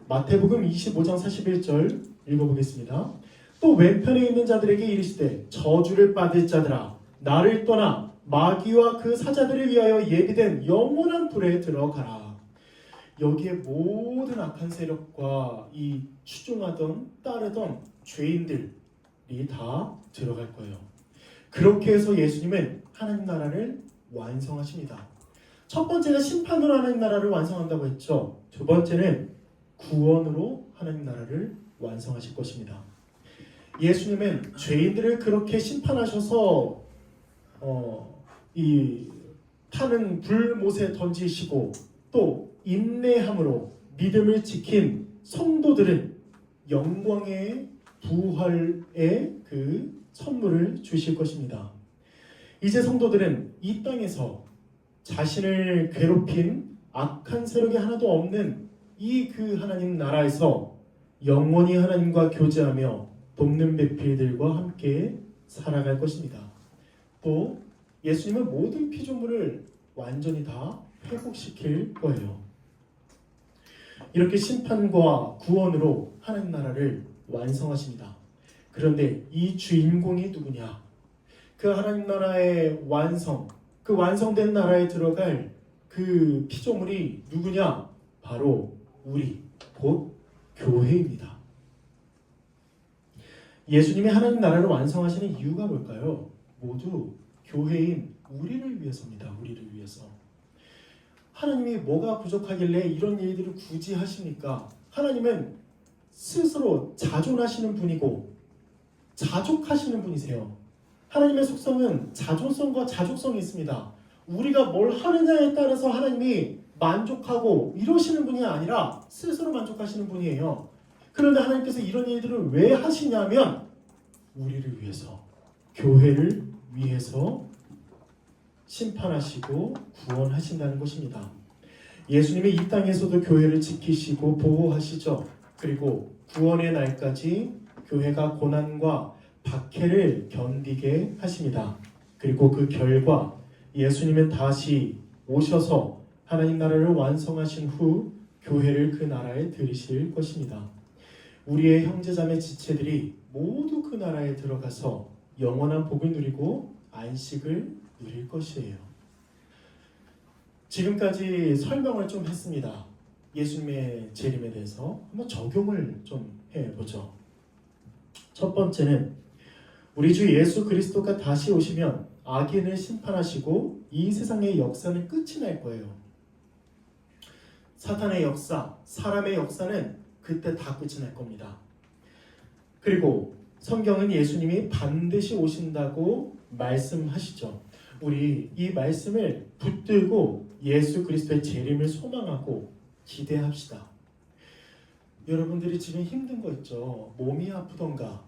마태복음 25장 41절 읽어보겠습니다. 또 왼편에 있는 자들에게 이르시되 저주를 받을 자들아 나를 떠나 마귀와 그 사자들을 위하여 예비된 영원한 불에 들어가라. 여기에 모든 악한 세력과 이 추종하던 따르던 죄인들이 다 들어갈 거예요. 그렇게 해서 예수님은 하나님 나라를 완성하십니다. 첫 번째는 심판으로 하나님 나라를 완성한다고 했죠. 두 번째는 구원으로 하나님 나라를 완성하실 것입니다. 예수님은 죄인들을 그렇게 심판하셔서 이 타는 불못에 던지시고 또 인내함으로 믿음을 지킨 성도들은 영광의 부활의 그 선물을 주실 것입니다. 이제 성도들은 이 땅에서 자신을 괴롭힌 악한 세력이 하나도 없는 이 그 하나님 나라에서 영원히 하나님과 교제하며 돕는 배필들과 함께 살아갈 것입니다. 또 예수님은 모든 피조물을 완전히 다 회복시킬 거예요. 이렇게 심판과 구원으로 하나님 나라를 완성하십니다. 그런데 이 주인공이 누구냐? 그 하나님 나라의 완성, 그 완성된 나라에 들어갈 그 피조물이 누구냐? 바로 우리, 곧 교회입니다. 예수님이 하나님 나라를 완성하시는 이유가 뭘까요? 모두 교회인 우리를 위해서입니다. 우리를 위해서. 하나님이 뭐가 부족하길래 이런 일들을 굳이 하십니까? 하나님은 스스로 자존하시는 분이고 자족하시는 분이세요. 하나님의 속성은 자존성과 자족성이 있습니다. 우리가 뭘 하느냐에 따라서 하나님이 만족하고 이러시는 분이 아니라 스스로 만족하시는 분이에요. 그런데 하나님께서 이런 일들을 왜 하시냐면 우리를 위해서, 교회를 위해서 심판하시고 구원하신다는 것입니다. 예수님이 이 땅에서도 교회를 지키시고 보호하시죠. 그리고 구원의 날까지 교회가 고난과 박해를 견디게 하십니다. 그리고 그 결과 예수님은 다시 오셔서 하나님 나라를 완성하신 후 교회를 그 나라에 들이실 것입니다. 우리의 형제자매 지체들이 모두 그 나라에 들어가서 영원한 복을 누리고 안식을 누릴 것이에요. 지금까지 설명을 좀 했습니다. 예수님의 재림에 대해서 한번 적용을 좀 해보죠. 첫 번째는 우리 주 예수 그리스도가 다시 오시면 악인을 심판하시고 이 세상의 역사는 끝이 날 거예요. 사탄의 역사, 사람의 역사는 그때 다 끝이 날 겁니다. 그리고 성경은 예수님이 반드시 오신다고 말씀하시죠. 우리 이 말씀을 붙들고 예수 그리스도의 재림을 소망하고 기대합시다. 여러분들이 지금 힘든 거 있죠. 몸이 아프던가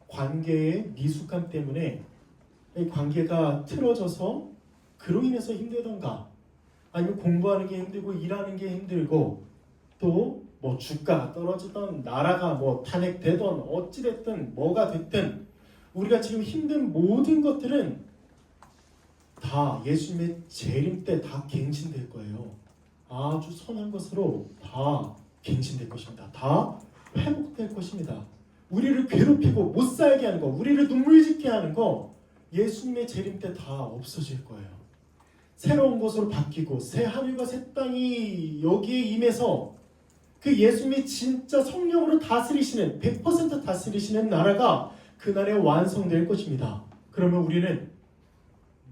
관계의 미숙함 때문에 이 관계가 틀어져서 그로 인해서 힘들던가 아니면 공부하는 게 힘들고 일하는 게 힘들고 또 뭐 주가가 떨어지던 나라가 뭐 탄핵되던 어찌됐든 뭐가 됐든 우리가 지금 힘든 모든 것들은 다 예수님의 재림 때 다 갱신될 거예요. 아주 선한 것으로 다 갱신될 것입니다. 다 회복될 것입니다. 우리를 괴롭히고 못 살게 하는 거, 우리를 눈물 짓게 하는 거 예수님의 재림 때 다 없어질 거예요. 새로운 곳으로 바뀌고 새 하늘과 새 땅이 여기에 임해서 그 예수님이 진짜 성령으로 다스리시는 100% 다스리시는 나라가 그날에 완성될 것입니다. 그러면 우리는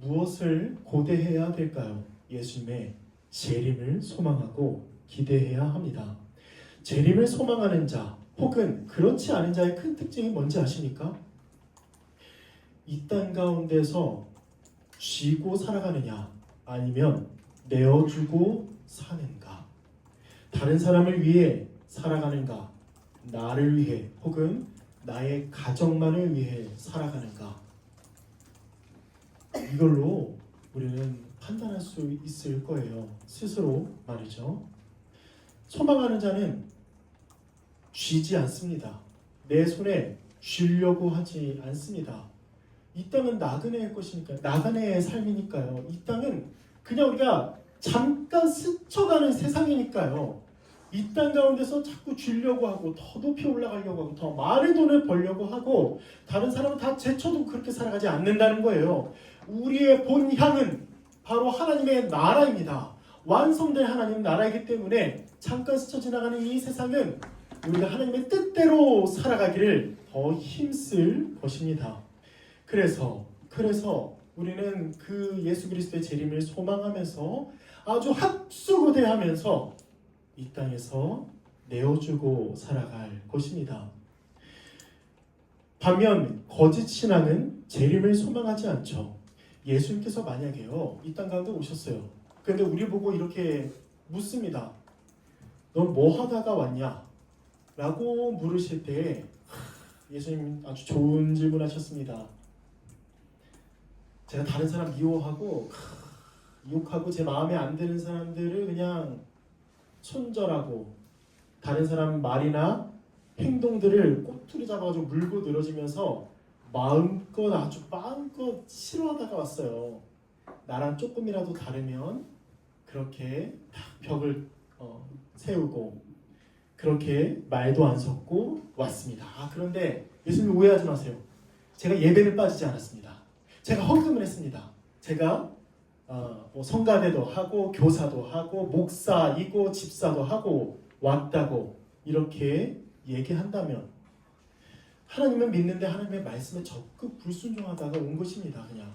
무엇을 고대해야 될까요? 예수님의 재림을 소망하고 기대해야 합니다. 재림을 소망하는 자 혹은 그렇지 않은 자의 큰 특징이 뭔지 아십니까? 이 땅 가운데서 쉬고 살아가느냐 아니면 내어주고 사는가? 다른 사람을 위해 살아가는가? 나를 위해 혹은 나의 가정만을 위해 살아가는가? 이걸로 우리는 판단할 수 있을 거예요. 스스로 말이죠. 소망하는 자는 쉬지 않습니다. 내 손에 쉬려고 하지 않습니다. 이 땅은 나그네의 것이니까 나그네의 삶이니까요. 이 땅은 그냥 우리가 잠깐 스쳐가는 세상이니까요. 이 땅 가운데서 자꾸 쥐려고 하고 더 높이 올라가려고 하고 더 많은 돈을 벌려고 하고 다른 사람은 다 제쳐두고 그렇게 살아가지 않는다는 거예요. 우리의 본향은 바로 하나님의 나라입니다. 완성된 하나님 나라이기 때문에 잠깐 스쳐 지나가는 이 세상은 우리가 하나님의 뜻대로 살아가기를 더 힘쓸 것입니다. 그래서 우리는 그 예수 그리스도의 재림을 소망하면서 아주 학수고대하면서 이 땅에서 내어주고 살아갈 것입니다. 반면 거짓 신앙은 재림을 소망하지 않죠. 예수님께서 만약에요 이 땅 가운데 오셨어요. 그런데 우리 보고 이렇게 묻습니다. 넌 뭐 하다가 왔냐? 라고 물으실 때 예수님 아주 좋은 질문 하셨습니다. 제가 다른 사람 미워하고 욕하고 제 마음에 안 드는 사람들을 그냥 손절하고 다른 사람 말이나 행동들을 꼬투리 잡아가지고 물고 늘어지면서 마음껏 아주 마음껏 싫어하다가 왔어요. 나랑 조금이라도 다르면 그렇게 딱 벽을 세우고 그렇게 말도 안 섞고 왔습니다. 그런데 예수님 오해하지 마세요. 제가 예배를 빠지지 않았습니다. 제가 헌금을 했습니다. 제가 성가대도 하고 교사도 하고 목사이고 집사도 하고 왔다고 이렇게 얘기한다면 하나님은 믿는데 하나님의 말씀에 적극 불순종하다가 온 것입니다. 그냥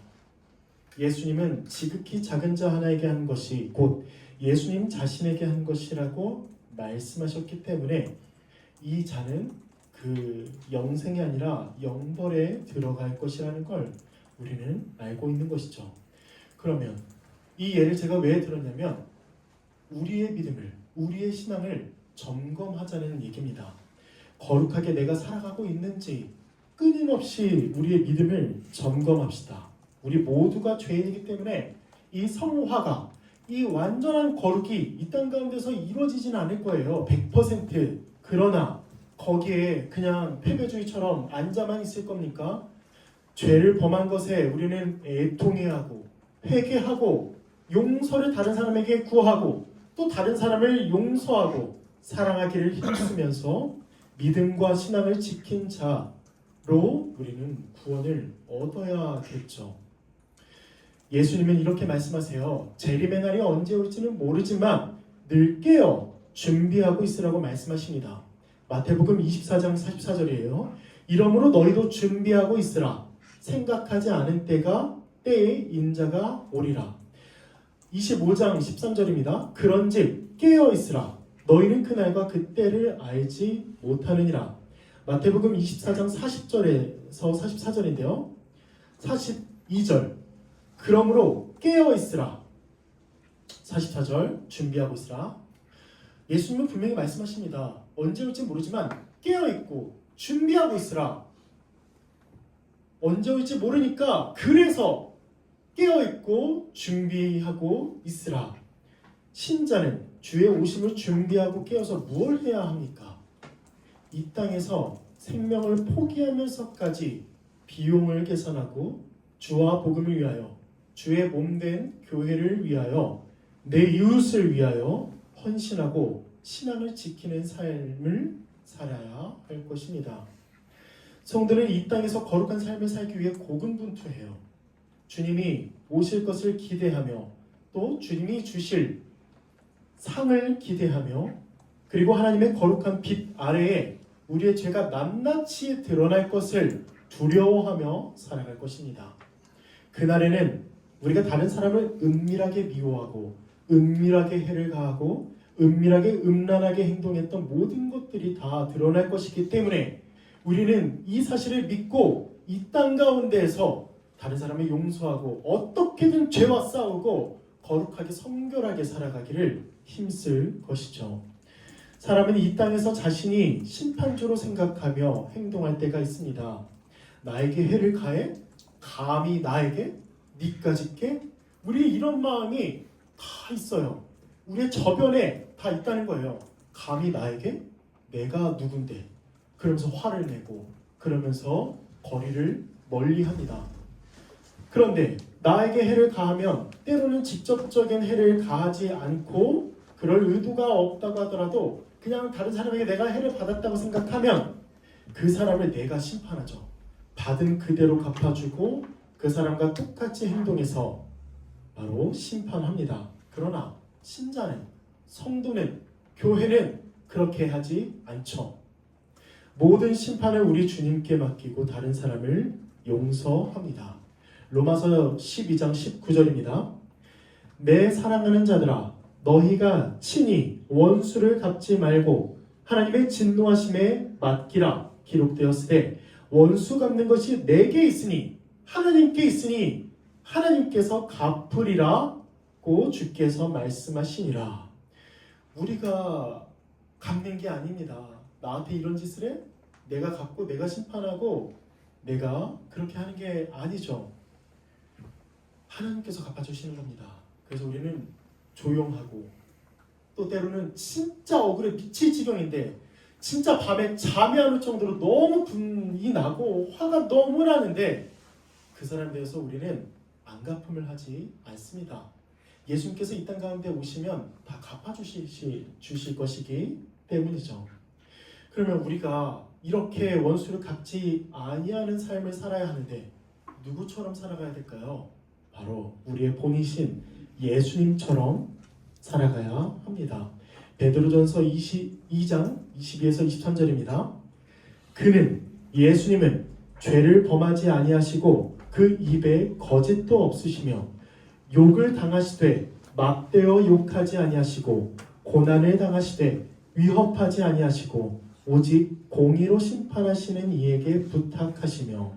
예수님은 지극히 작은 자 하나에게 한 것이 곧 예수님 자신에게 한 것이라고 말씀하셨기 때문에 이 자는 그 영생이 아니라 영벌에 들어갈 것이라는 걸 우리는 알고 있는 것이죠. 그러면 이 예를 제가 왜 들었냐면 우리의 믿음을, 우리의 신앙을 점검하자는 얘기입니다. 거룩하게 내가 살아가고 있는지 끊임없이 우리의 믿음을 점검합시다. 우리 모두가 죄인이기 때문에 이 성화가, 이 완전한 거룩이 이 땅 가운데서 이루어지지는 않을 거예요. 100%. 그러나 거기에 그냥 패배주의처럼 앉아만 있을 겁니까? 죄를 범한 것에 우리는 애통해야 하고 회개하고 용서를 다른 사람에게 구하고 또 다른 사람을 용서하고 사랑하기를 힘쓰면서 믿음과 신앙을 지킨 자로 우리는 구원을 얻어야겠죠. 예수님은 이렇게 말씀하세요. 재림의 날이 언제 올지는 모르지만 늘 깨어 준비하고 있으라고 말씀하십니다. 마태복음 24장 44절이에요. 이러므로 너희도 준비하고 있으라. 생각하지 않은 때에 인자가 오리라. 25장 13절입니다. 그런즉 깨어 있으라. 너희는 그날과 그때를 알지 못하느니라. 마태복음 24장 40절에서 44절인데요. 42절. 그러므로 깨어 있으라. 44절 준비하고 있으라. 예수님은 분명히 말씀하십니다. 언제 올지 모르지만 깨어 있고 준비하고 있으라. 언제 올지 모르니까 그래서 깨어 있고 준비하고 있으라. 신자는 주의 오심을 준비하고 깨어서 무엇을 해야 합니까? 이 땅에서 생명을 포기하면서까지 비용을 계산하고 주와 복음을 위하여 주의 몸된 교회를 위하여 내 이웃을 위하여 헌신하고 신앙을 지키는 삶을 살아야 할 것입니다. 성도는 이 땅에서 거룩한 삶을 살기 위해 고군분투해요. 주님이 오실 것을 기대하며 또 주님이 주실 상을 기대하며 그리고 하나님의 거룩한 빛 아래에 우리의 죄가 낱낱이 드러날 것을 두려워하며 살아갈 것입니다. 그날에는 우리가 다른 사람을 은밀하게 미워하고 은밀하게 해를 가하고 은밀하게 음란하게 행동했던 모든 것들이 다 드러날 것이기 때문에 우리는 이 사실을 믿고 이 땅 가운데에서 다른 사람을 용서하고 어떻게든 죄와 싸우고 거룩하게 성결하게 살아가기를 힘쓸 것이죠. 사람은 이 땅에서 자신이 심판주로 생각하며 행동할 때가 있습니다. 나에게 해를 가해? 감히 나에게? 니까짓 게? 우리 이런 마음이 다 있어요. 우리의 저변에 다 있다는 거예요. 감히 나에게? 내가 누군데? 그러면서 화를 내고 그러면서 거리를 멀리합니다. 그런데 나에게 해를 가하면 때로는 직접적인 해를 가하지 않고 그럴 의도가 없다고 하더라도 그냥 다른 사람에게 내가 해를 받았다고 생각하면 그 사람을 내가 심판하죠. 받은 그대로 갚아주고 그 사람과 똑같이 행동해서 바로 심판합니다. 그러나 신자는, 성도는, 교회는 그렇게 하지 않죠. 모든 심판을 우리 주님께 맡기고 다른 사람을 용서합니다. 로마서 12장 19절입니다. 내 사랑하는 자들아 너희가 친히 원수를 갚지 말고 하나님의 진노하심에 맡기라. 기록되었으되 원수 갚는 것이 내게 있으니 하나님께 있으니 하나님께서 갚으리라고 주께서 말씀하시니라. 우리가 갚는 게 아닙니다. 나한테 이런 짓을 해? 내가 갚고 내가 심판하고 내가 그렇게 하는 게 아니죠. 하나님께서 갚아주시는 겁니다. 그래서 우리는 조용하고 또 때로는 진짜 억울해 미칠 지경인데 진짜 밤에 잠이 안 올 정도로 너무 분이 나고 화가 너무 나는데 그 사람에 대해서 우리는 안 갚음을 하지 않습니다. 예수님께서 이 땅 가운데 오시면 다 갚아주실 것이기 때문이죠. 그러면 우리가 이렇게 원수를 갚지 아니하는 삶을 살아야 하는데 누구처럼 살아가야 될까요? 바로 우리의 본이신 예수님처럼 살아가야 합니다. 베드로전서 22장 22에서 23절입니다. 그는 예수님은 죄를 범하지 아니하시고 그 입에 거짓도 없으시며 욕을 당하시되 막대어 욕하지 아니하시고 고난을 당하시되 위협하지 아니하시고 오직 공의로 심판하시는 이에게 부탁하시며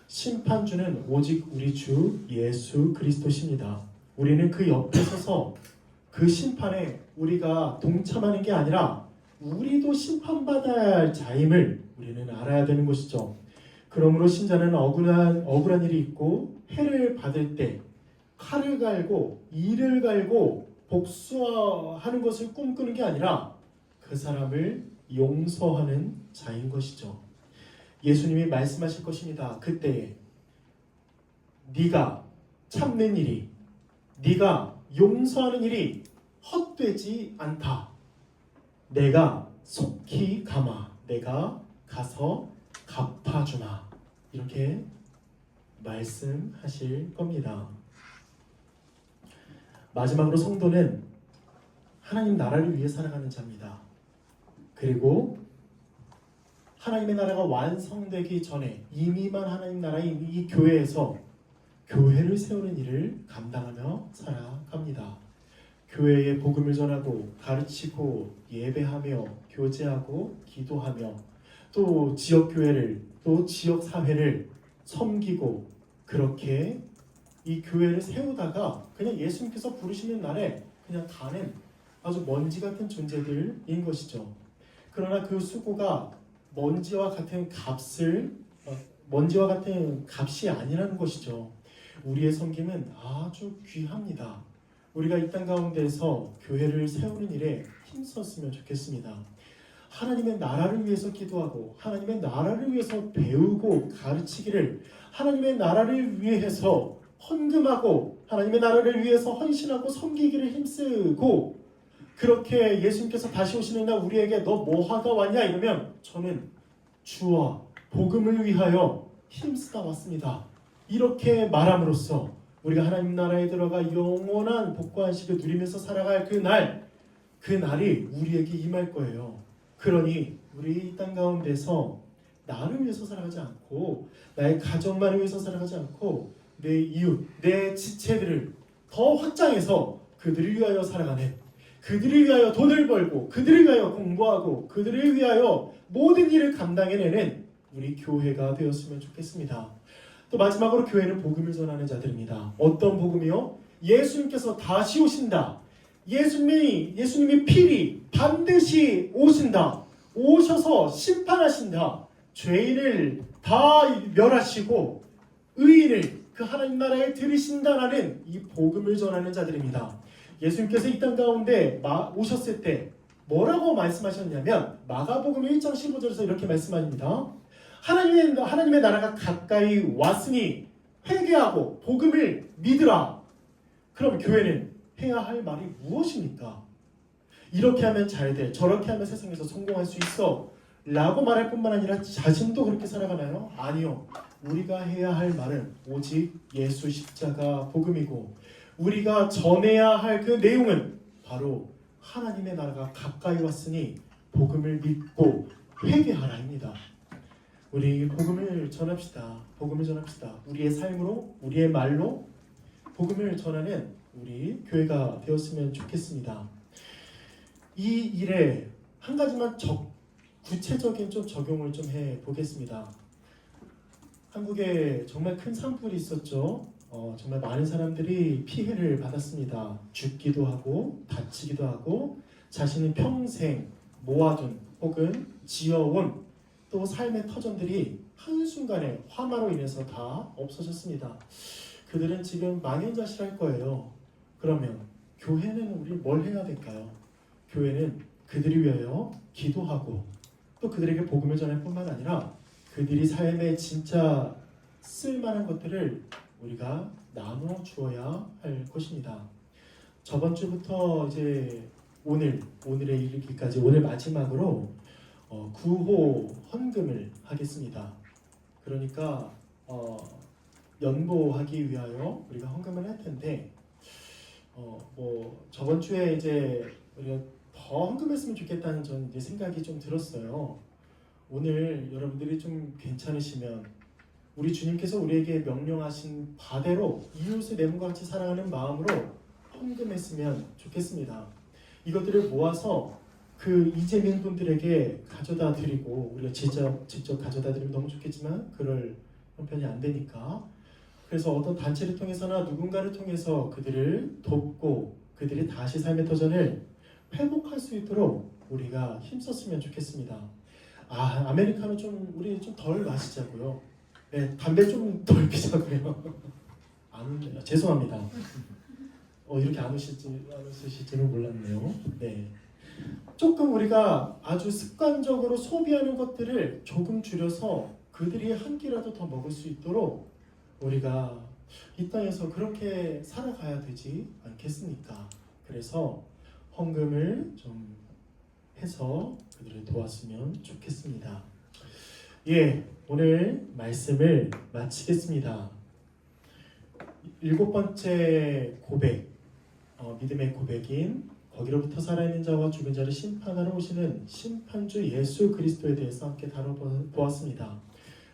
심판주는 오직 우리 주 예수 그리스도십니다. 우리는 그 옆에 서서 그 심판에 우리가 동참하는 게 아니라 우리도 심판받아야 할 자임을 우리는 알아야 되는 것이죠. 그러므로 신자는 억울한 일이 있고 해를 받을 때 칼을 갈고 이를 갈고 복수하는 것을 꿈꾸는 게 아니라 그 사람을 용서하는 자인 것이죠. 예수님이 말씀하실 것입니다. 그때에 네가 참는 일이, 네가 용서하는 일이 헛되지 않다. 내가 속히 가마, 내가 가서 갚아주마. 이렇게 말씀하실 겁니다. 마지막으로 성도는 하나님 나라를 위해 살아가는 자입니다. 그리고 하나님의 나라가 완성되기 전에 이미만 하나님 나라인 이 교회에서 교회를 세우는 일을 감당하며 살아갑니다. 교회에 복음을 전하고 가르치고 예배하며 교제하고 기도하며 또 지역교회를 또 지역사회를 섬기고 그렇게 이 교회를 세우다가 그냥 예수님께서 부르시는 날에 그냥 가는 아주 먼지 같은 존재들인 것이죠. 그러나 그 수고가 먼지와 같은 값이 아니라는 것이죠. 우리의 섬김은 아주 귀합니다. 우리가 이 땅 가운데서 교회를 세우는 일에 힘썼으면 좋겠습니다. 하나님의 나라를 위해서 기도하고 하나님의 나라를 위해서 배우고 가르치기를, 하나님의 나라를 위해서 헌금하고 하나님의 나라를 위해서 헌신하고 섬기기를 힘쓰고, 그렇게 예수님께서 다시 오시는 날 우리에게 너 뭐하다 왔냐 이러면 저는 주와 복음을 위하여 힘쓰다 왔습니다. 이렇게 말함으로써 우리가 하나님 나라에 들어가 영원한 복과 안식을 누리면서 살아갈 그날이 우리에게 임할 거예요. 그러니 우리 이 땅 가운데서 나를 위해서 살아가지 않고 나의 가정만을 위해서 살아가지 않고 내 이웃, 내 지체들을 더 확장해서 그들을 위하여 살아가는, 그들을 위하여 돈을 벌고 그들을 위하여 공부하고 그들을 위하여 모든 일을 감당해내는 우리 교회가 되었으면 좋겠습니다. 또 마지막으로 교회는 복음을 전하는 자들입니다. 어떤 복음이요? 예수님께서 다시 오신다. 예수님이 필히 반드시 오신다. 오셔서 심판하신다. 죄인을 다 멸하시고 의인을 그 하나님 나라에 들이신다라는 이 복음을 전하는 자들입니다. 예수님께서 이 땅 가운데 오셨을 때 뭐라고 말씀하셨냐면 마가복음 1장 15절에서 이렇게 말씀합니다. 하나님의 나라가 가까이 왔으니 회개하고 복음을 믿으라. 그럼 교회는 해야 할 말이 무엇입니까? 이렇게 하면 잘 돼, 저렇게 하면 세상에서 성공할 수 있어 라고 말할 뿐만 아니라 자신도 그렇게 살아가나요? 아니요. 우리가 해야 할 말은 오직 예수 십자가 복음이고, 우리가 전해야 할 그 내용은 바로 하나님의 나라가 가까이 왔으니 복음을 믿고 회개하라입니다. 우리 복음을 전합시다. 복음을 전합시다. 우리의 삶으로, 우리의 말로 복음을 전하는 우리 교회가 되었으면 좋겠습니다. 이 일에 한 가지만 구체적인 좀 적용을 좀 해보겠습니다. 한국에 정말 큰 산불이 있었죠. 정말 많은 사람들이 피해를 받았습니다. 죽기도 하고 다치기도 하고 자신이 평생 모아둔 혹은 지어온 또 삶의 터전들이 한순간에 화마로 인해서 다 없어졌습니다. 그들은 지금 망연자실할 거예요. 그러면 교회는 우리 뭘 해야 될까요? 교회는 그들을 위하여 기도하고 또 그들에게 복음을 전할 뿐만 아니라 그들이 삶에 진짜 쓸만한 것들을 우리가 나누어 주어야 할 것입니다. 저번 주부터 이제 오늘에 이르기까지 오늘 마지막으로 구호 헌금을 하겠습니다. 그러니까 연보하기 위하여 우리가 헌금을 할 텐데 저번 주에 이제 우리가 더 헌금했으면 좋겠다는 전 이제 생각이 좀 들었어요. 오늘 여러분들이 좀 괜찮으시면 우리 주님께서 우리에게 명령하신 바대로 이웃을 내 몸과 같이 사랑하는 마음으로 헌금했으면 좋겠습니다. 이것들을 모아서 그 이재민 분들에게 가져다 드리고, 우리가 직접 가져다 드리면 너무 좋겠지만 그럴 형편이 안 되니까, 그래서 어떤 단체를 통해서나 누군가를 통해서 그들을 돕고 그들이 다시 삶의 터전을 회복할 수 있도록 우리가 힘썼으면 좋겠습니다. 아메리카노 우리 좀 덜 마시자고요. 네, 담배 좀 덜 피자고요. 안 웃네요. 죄송합니다. 이렇게 안 웃으실지는 몰랐네요. 네. 조금 우리가 아주 습관적으로 소비하는 것들을 조금 줄여서 그들이 한 끼라도 더 먹을 수 있도록 우리가 이 땅에서 그렇게 살아가야 되지 않겠습니까? 그래서 헌금을 좀 해서 그들을 도왔으면 좋겠습니다. 오늘 말씀을 마치겠습니다. 7번째 고백, 믿음의 고백인 거기로부터 살아있는 자와 죽은 자를 심판하러 오시는 심판주 예수 그리스도에 대해서 함께 다뤄보았습니다.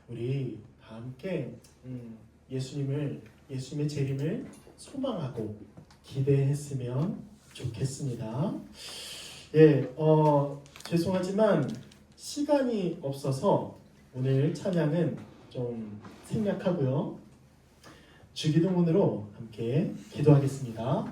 우리 다 함께 예수님의 재림을 소망하고 기대했으면 좋겠습니다. 죄송하지만 시간이 없어서 오늘 찬양은 좀 생략하고요. 주기도문으로 함께 기도하겠습니다.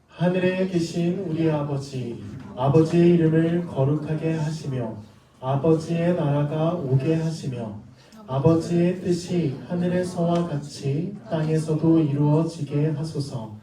하늘에 계신 우리 아버지, 아버지의 이름을 거룩하게 하시며 아버지의 나라가 오게 하시며 아버지의 뜻이 하늘에서와 같이 땅에서도 이루어지게 하소서.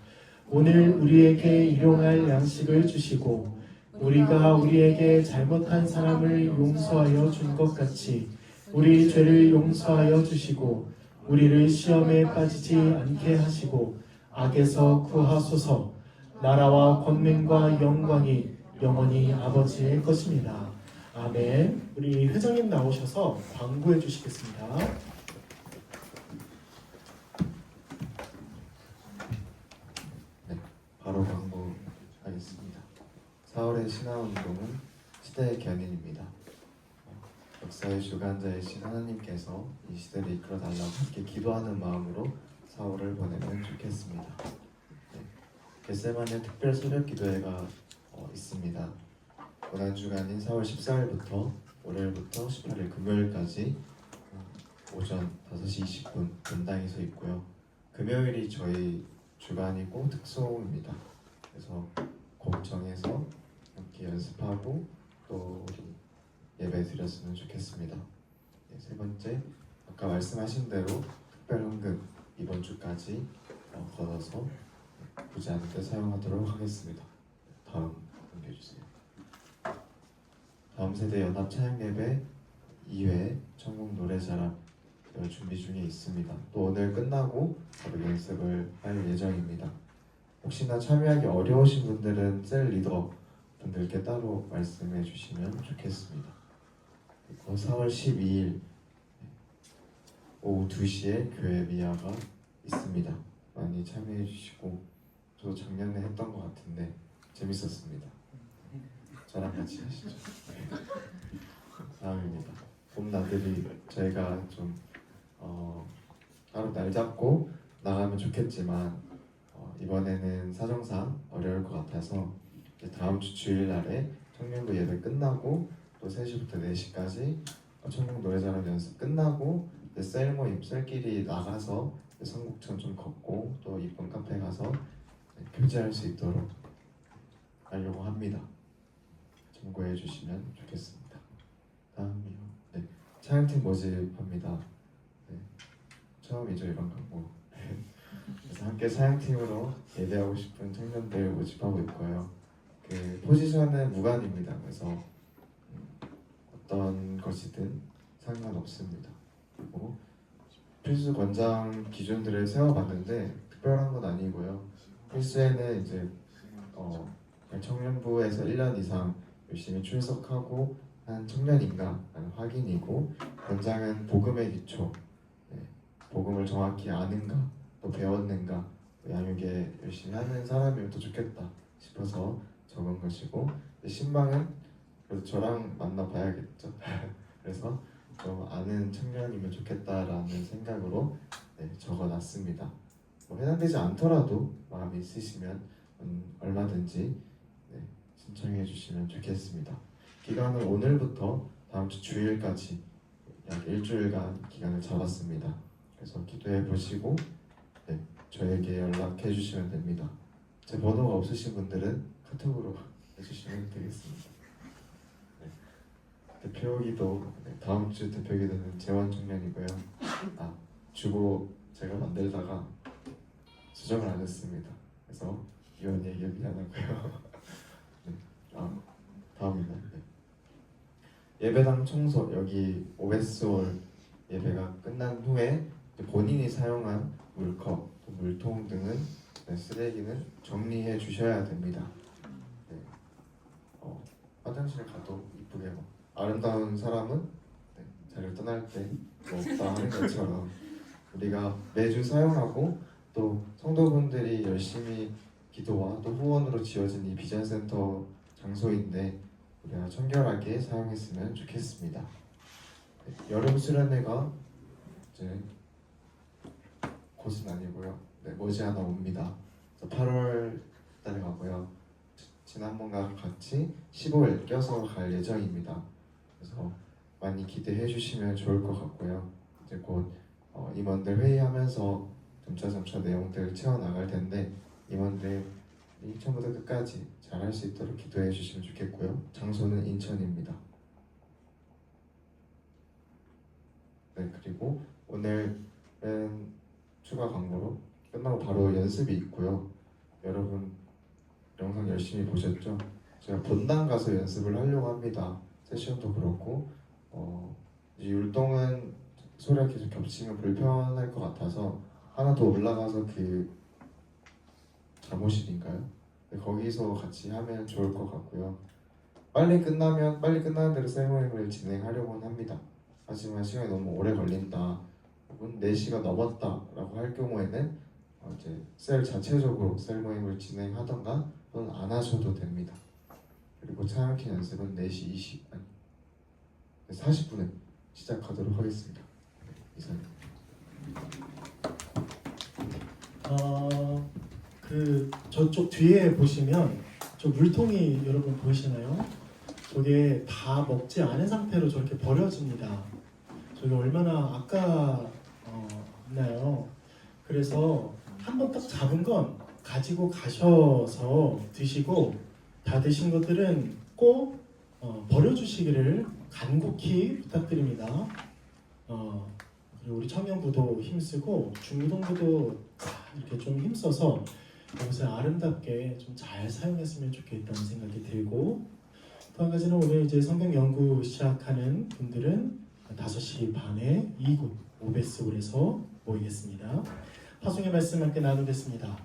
오늘 우리에게 일용할 양식을 주시고 우리가 우리에게 잘못한 사람을 용서하여 준 것 같이 우리 죄를 용서하여 주시고 우리를 시험에 빠지지 않게 하시고 악에서 구하소서. 나라와 권능과 영광이 영원히 아버지의 것입니다. 아멘. 우리 회장님 나오셔서 광고해 주시겠습니다. 바로 광고하겠습니다. 4월의 신화운동은 시대의 견인입니다. 역사의 주관자이신 하나님께서 이 시대를 이끌어달라고 함께 기도하는 마음으로 4월을 보내면 좋겠습니다. 겟세마네 특별 새벽 기도회가 있습니다. 고난주간인 4월 14일부터 월요일부터 18일 금요일까지 오전 5시 20분 본당에서 있고요. 금요일이 저희 주간이고 특송입니다. 그래서 곡 정해서 함께 연습하고 또 우리 예배 드렸으면 좋겠습니다. 세 번째, 아까 말씀하신 대로 특별 헌금 이번 주까지 걷어서 부자한테 때 사용하도록 하겠습니다. 다음 넘겨주세요. 다음 세대 연합 찬양 예배 2회 천국 노래자랑 준비 중에 있습니다. 또 오늘 끝나고 바로 연습을 할 예정입니다. 혹시나 참여하기 어려우신 분들은 셀 리더 분들께 따로 말씀해 주시면 좋겠습니다. 그리고 4월 12일 오후 2시에 교회 미아가 있습니다. 많이 참여해 주시고 저도 작년에 했던 것 같은데 재밌었습니다. 저랑 같이 하시죠. 다음입니다. 봄나들이 저희가 좀 따로 날 잡고 나가면 좋겠지만 이번에는 사정상 어려울 것 같아서 다음 주 주일날에 청년부 예배 끝나고 또 3시부터 4시까지 청년 노래자랑 연습 끝나고 셀 모임 셀끼리 나가서 성북천 좀 걷고 또 이쁜 카페 가서 교제할 수 있도록 하려고 합니다. 참고해 주시면 좋겠습니다. 다음이요. 네, 찬양팀 모집합니다. 네, 처음이죠 이런 광고. 그래서 함께 찬양팀으로 예배하고 싶은 청년들 모집하고 있고요. 그 포지션은 무관입니다. 그래서 어떤 것이든 상관없습니다. 그리고 필수 권장 기준들을 세워봤는데 특별한 건 아니고요. 필수에는 이제 청년부에서 1년 이상 열심히 출석하고 한 청년인가 하는 확인이고, 권장은 복음의 기초, 복음을 정확히 아는가 또 배웠는가 또 양육에 열심히 하는 사람이면 더 좋겠다 싶어서 적은 것이고, 신방은 그래도 저랑 만나봐야겠죠. 그래서 좀 아는 청년이면 좋겠다라는 생각으로 적어놨습니다. 해당되지 않더라도 마음이 있으시면 얼마든지 신청해 주시면 좋겠습니다. 기간은 오늘부터 다음 주 주일까지 약 일주일간 기간을 잡았습니다. 그래서 기도해 보시고 저에게 연락해 주시면 됩니다. 제 번호가 없으신 분들은 카톡으로 해주시면 되겠습니다. 대표기도 다음 주 대표기도는 재원 청년이고요. 주보 제가 만들다가 수정을 안 했습니다. 그래서 위원에게 미안하고요. 다음입니다. 예배당 청소, 여기 OS홀 예배가 끝난 후에 본인이 사용한 물컵, 물통 등은 쓰레기는 정리해 주셔야 됩니다. 화장실 가도 이쁘게 아름다운 사람은 자리를 떠날 때 없다 하는 것처럼 우리가 매주 사용하고 또 성도분들이 열심히 기도와 또 후원으로 지어진 이 비전센터 장소인데 우리가 청결하게 사용했으면 좋겠습니다. 여름 수련회가 이제 곧은 아니고요. 머지않아 옵니다. 8월 달에 가고요. 지난번과 같이 15일 껴서 갈 예정입니다. 그래서 많이 기대해 주시면 좋을 것 같고요. 이제 곧 임원들 회의하면서 점차 내용들을 채워나갈 텐데 임원들이 처음부터 끝까지 잘할 수 있도록 기도해 주시면 좋겠고요. 장소는 인천입니다. 네, 그리고 오늘은 추가 광고로 끝나고 바로 연습이 있고요. 여러분 영상 열심히 보셨죠? 제가 본당 가서 연습을 하려고 합니다. 세션도 그렇고 이제 율동은 소리가 계속 겹치면 불편할 것 같아서 하나 더 올라가서 그 잠옷인가요? 네, 거기서 같이 하면 좋을 것 같고요. 빨리 끝나는 대로 세레모니를 진행하려고는 합니다. 하지만 시간이 너무 오래 걸린다 혹은 4시가 넘었다라고 할 경우에는 이제 셀 자체적으로 세레모니를 진행하던가 또는 안 하셔도 됩니다. 그리고 차량키 연습은 4시 40분에 시작하도록 하겠습니다. 이상입니다. 그 저쪽 뒤에 보시면 저 물통이 여러분 보이시나요? 저게 다 먹지 않은 상태로 저렇게 버려집니다. 저게 얼마나 아깝나요? 그래서 한번 딱 잡은 건 가지고 가셔서 드시고 다 드신 것들은 꼭 버려주시기를 간곡히 부탁드립니다. 그리고 우리 청년부도 힘쓰고 중부동부도 이렇게 좀 힘써서 이것을 아름답게 좀 잘 사용했으면 좋겠다는 생각이 들고 또 한 가지는 오늘 이제 성경 연구 시작하는 분들은 5시 반에 2군 오베스홀에서 모이겠습니다. 파송의 말씀 함께 나누겠습니다.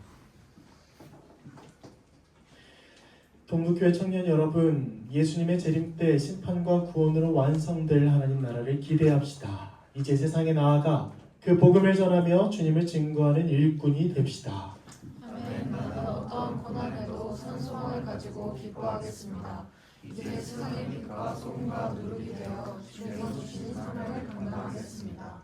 동북교회 청년 여러분, 예수님의 재림 때 심판과 구원으로 완성될 하나님 나라를 기대합시다. 이제 세상에 나아가 그 복음을 전하며 주님을 증거하는 일꾼이 됩시다. 아멘. 나는 어떠한 고난에도 선소망을 가지고 기뻐하겠습니다. 이제 세상의 빛과 소금과 누룩이 되어 주님이 주신 사명을 감당하겠습니다.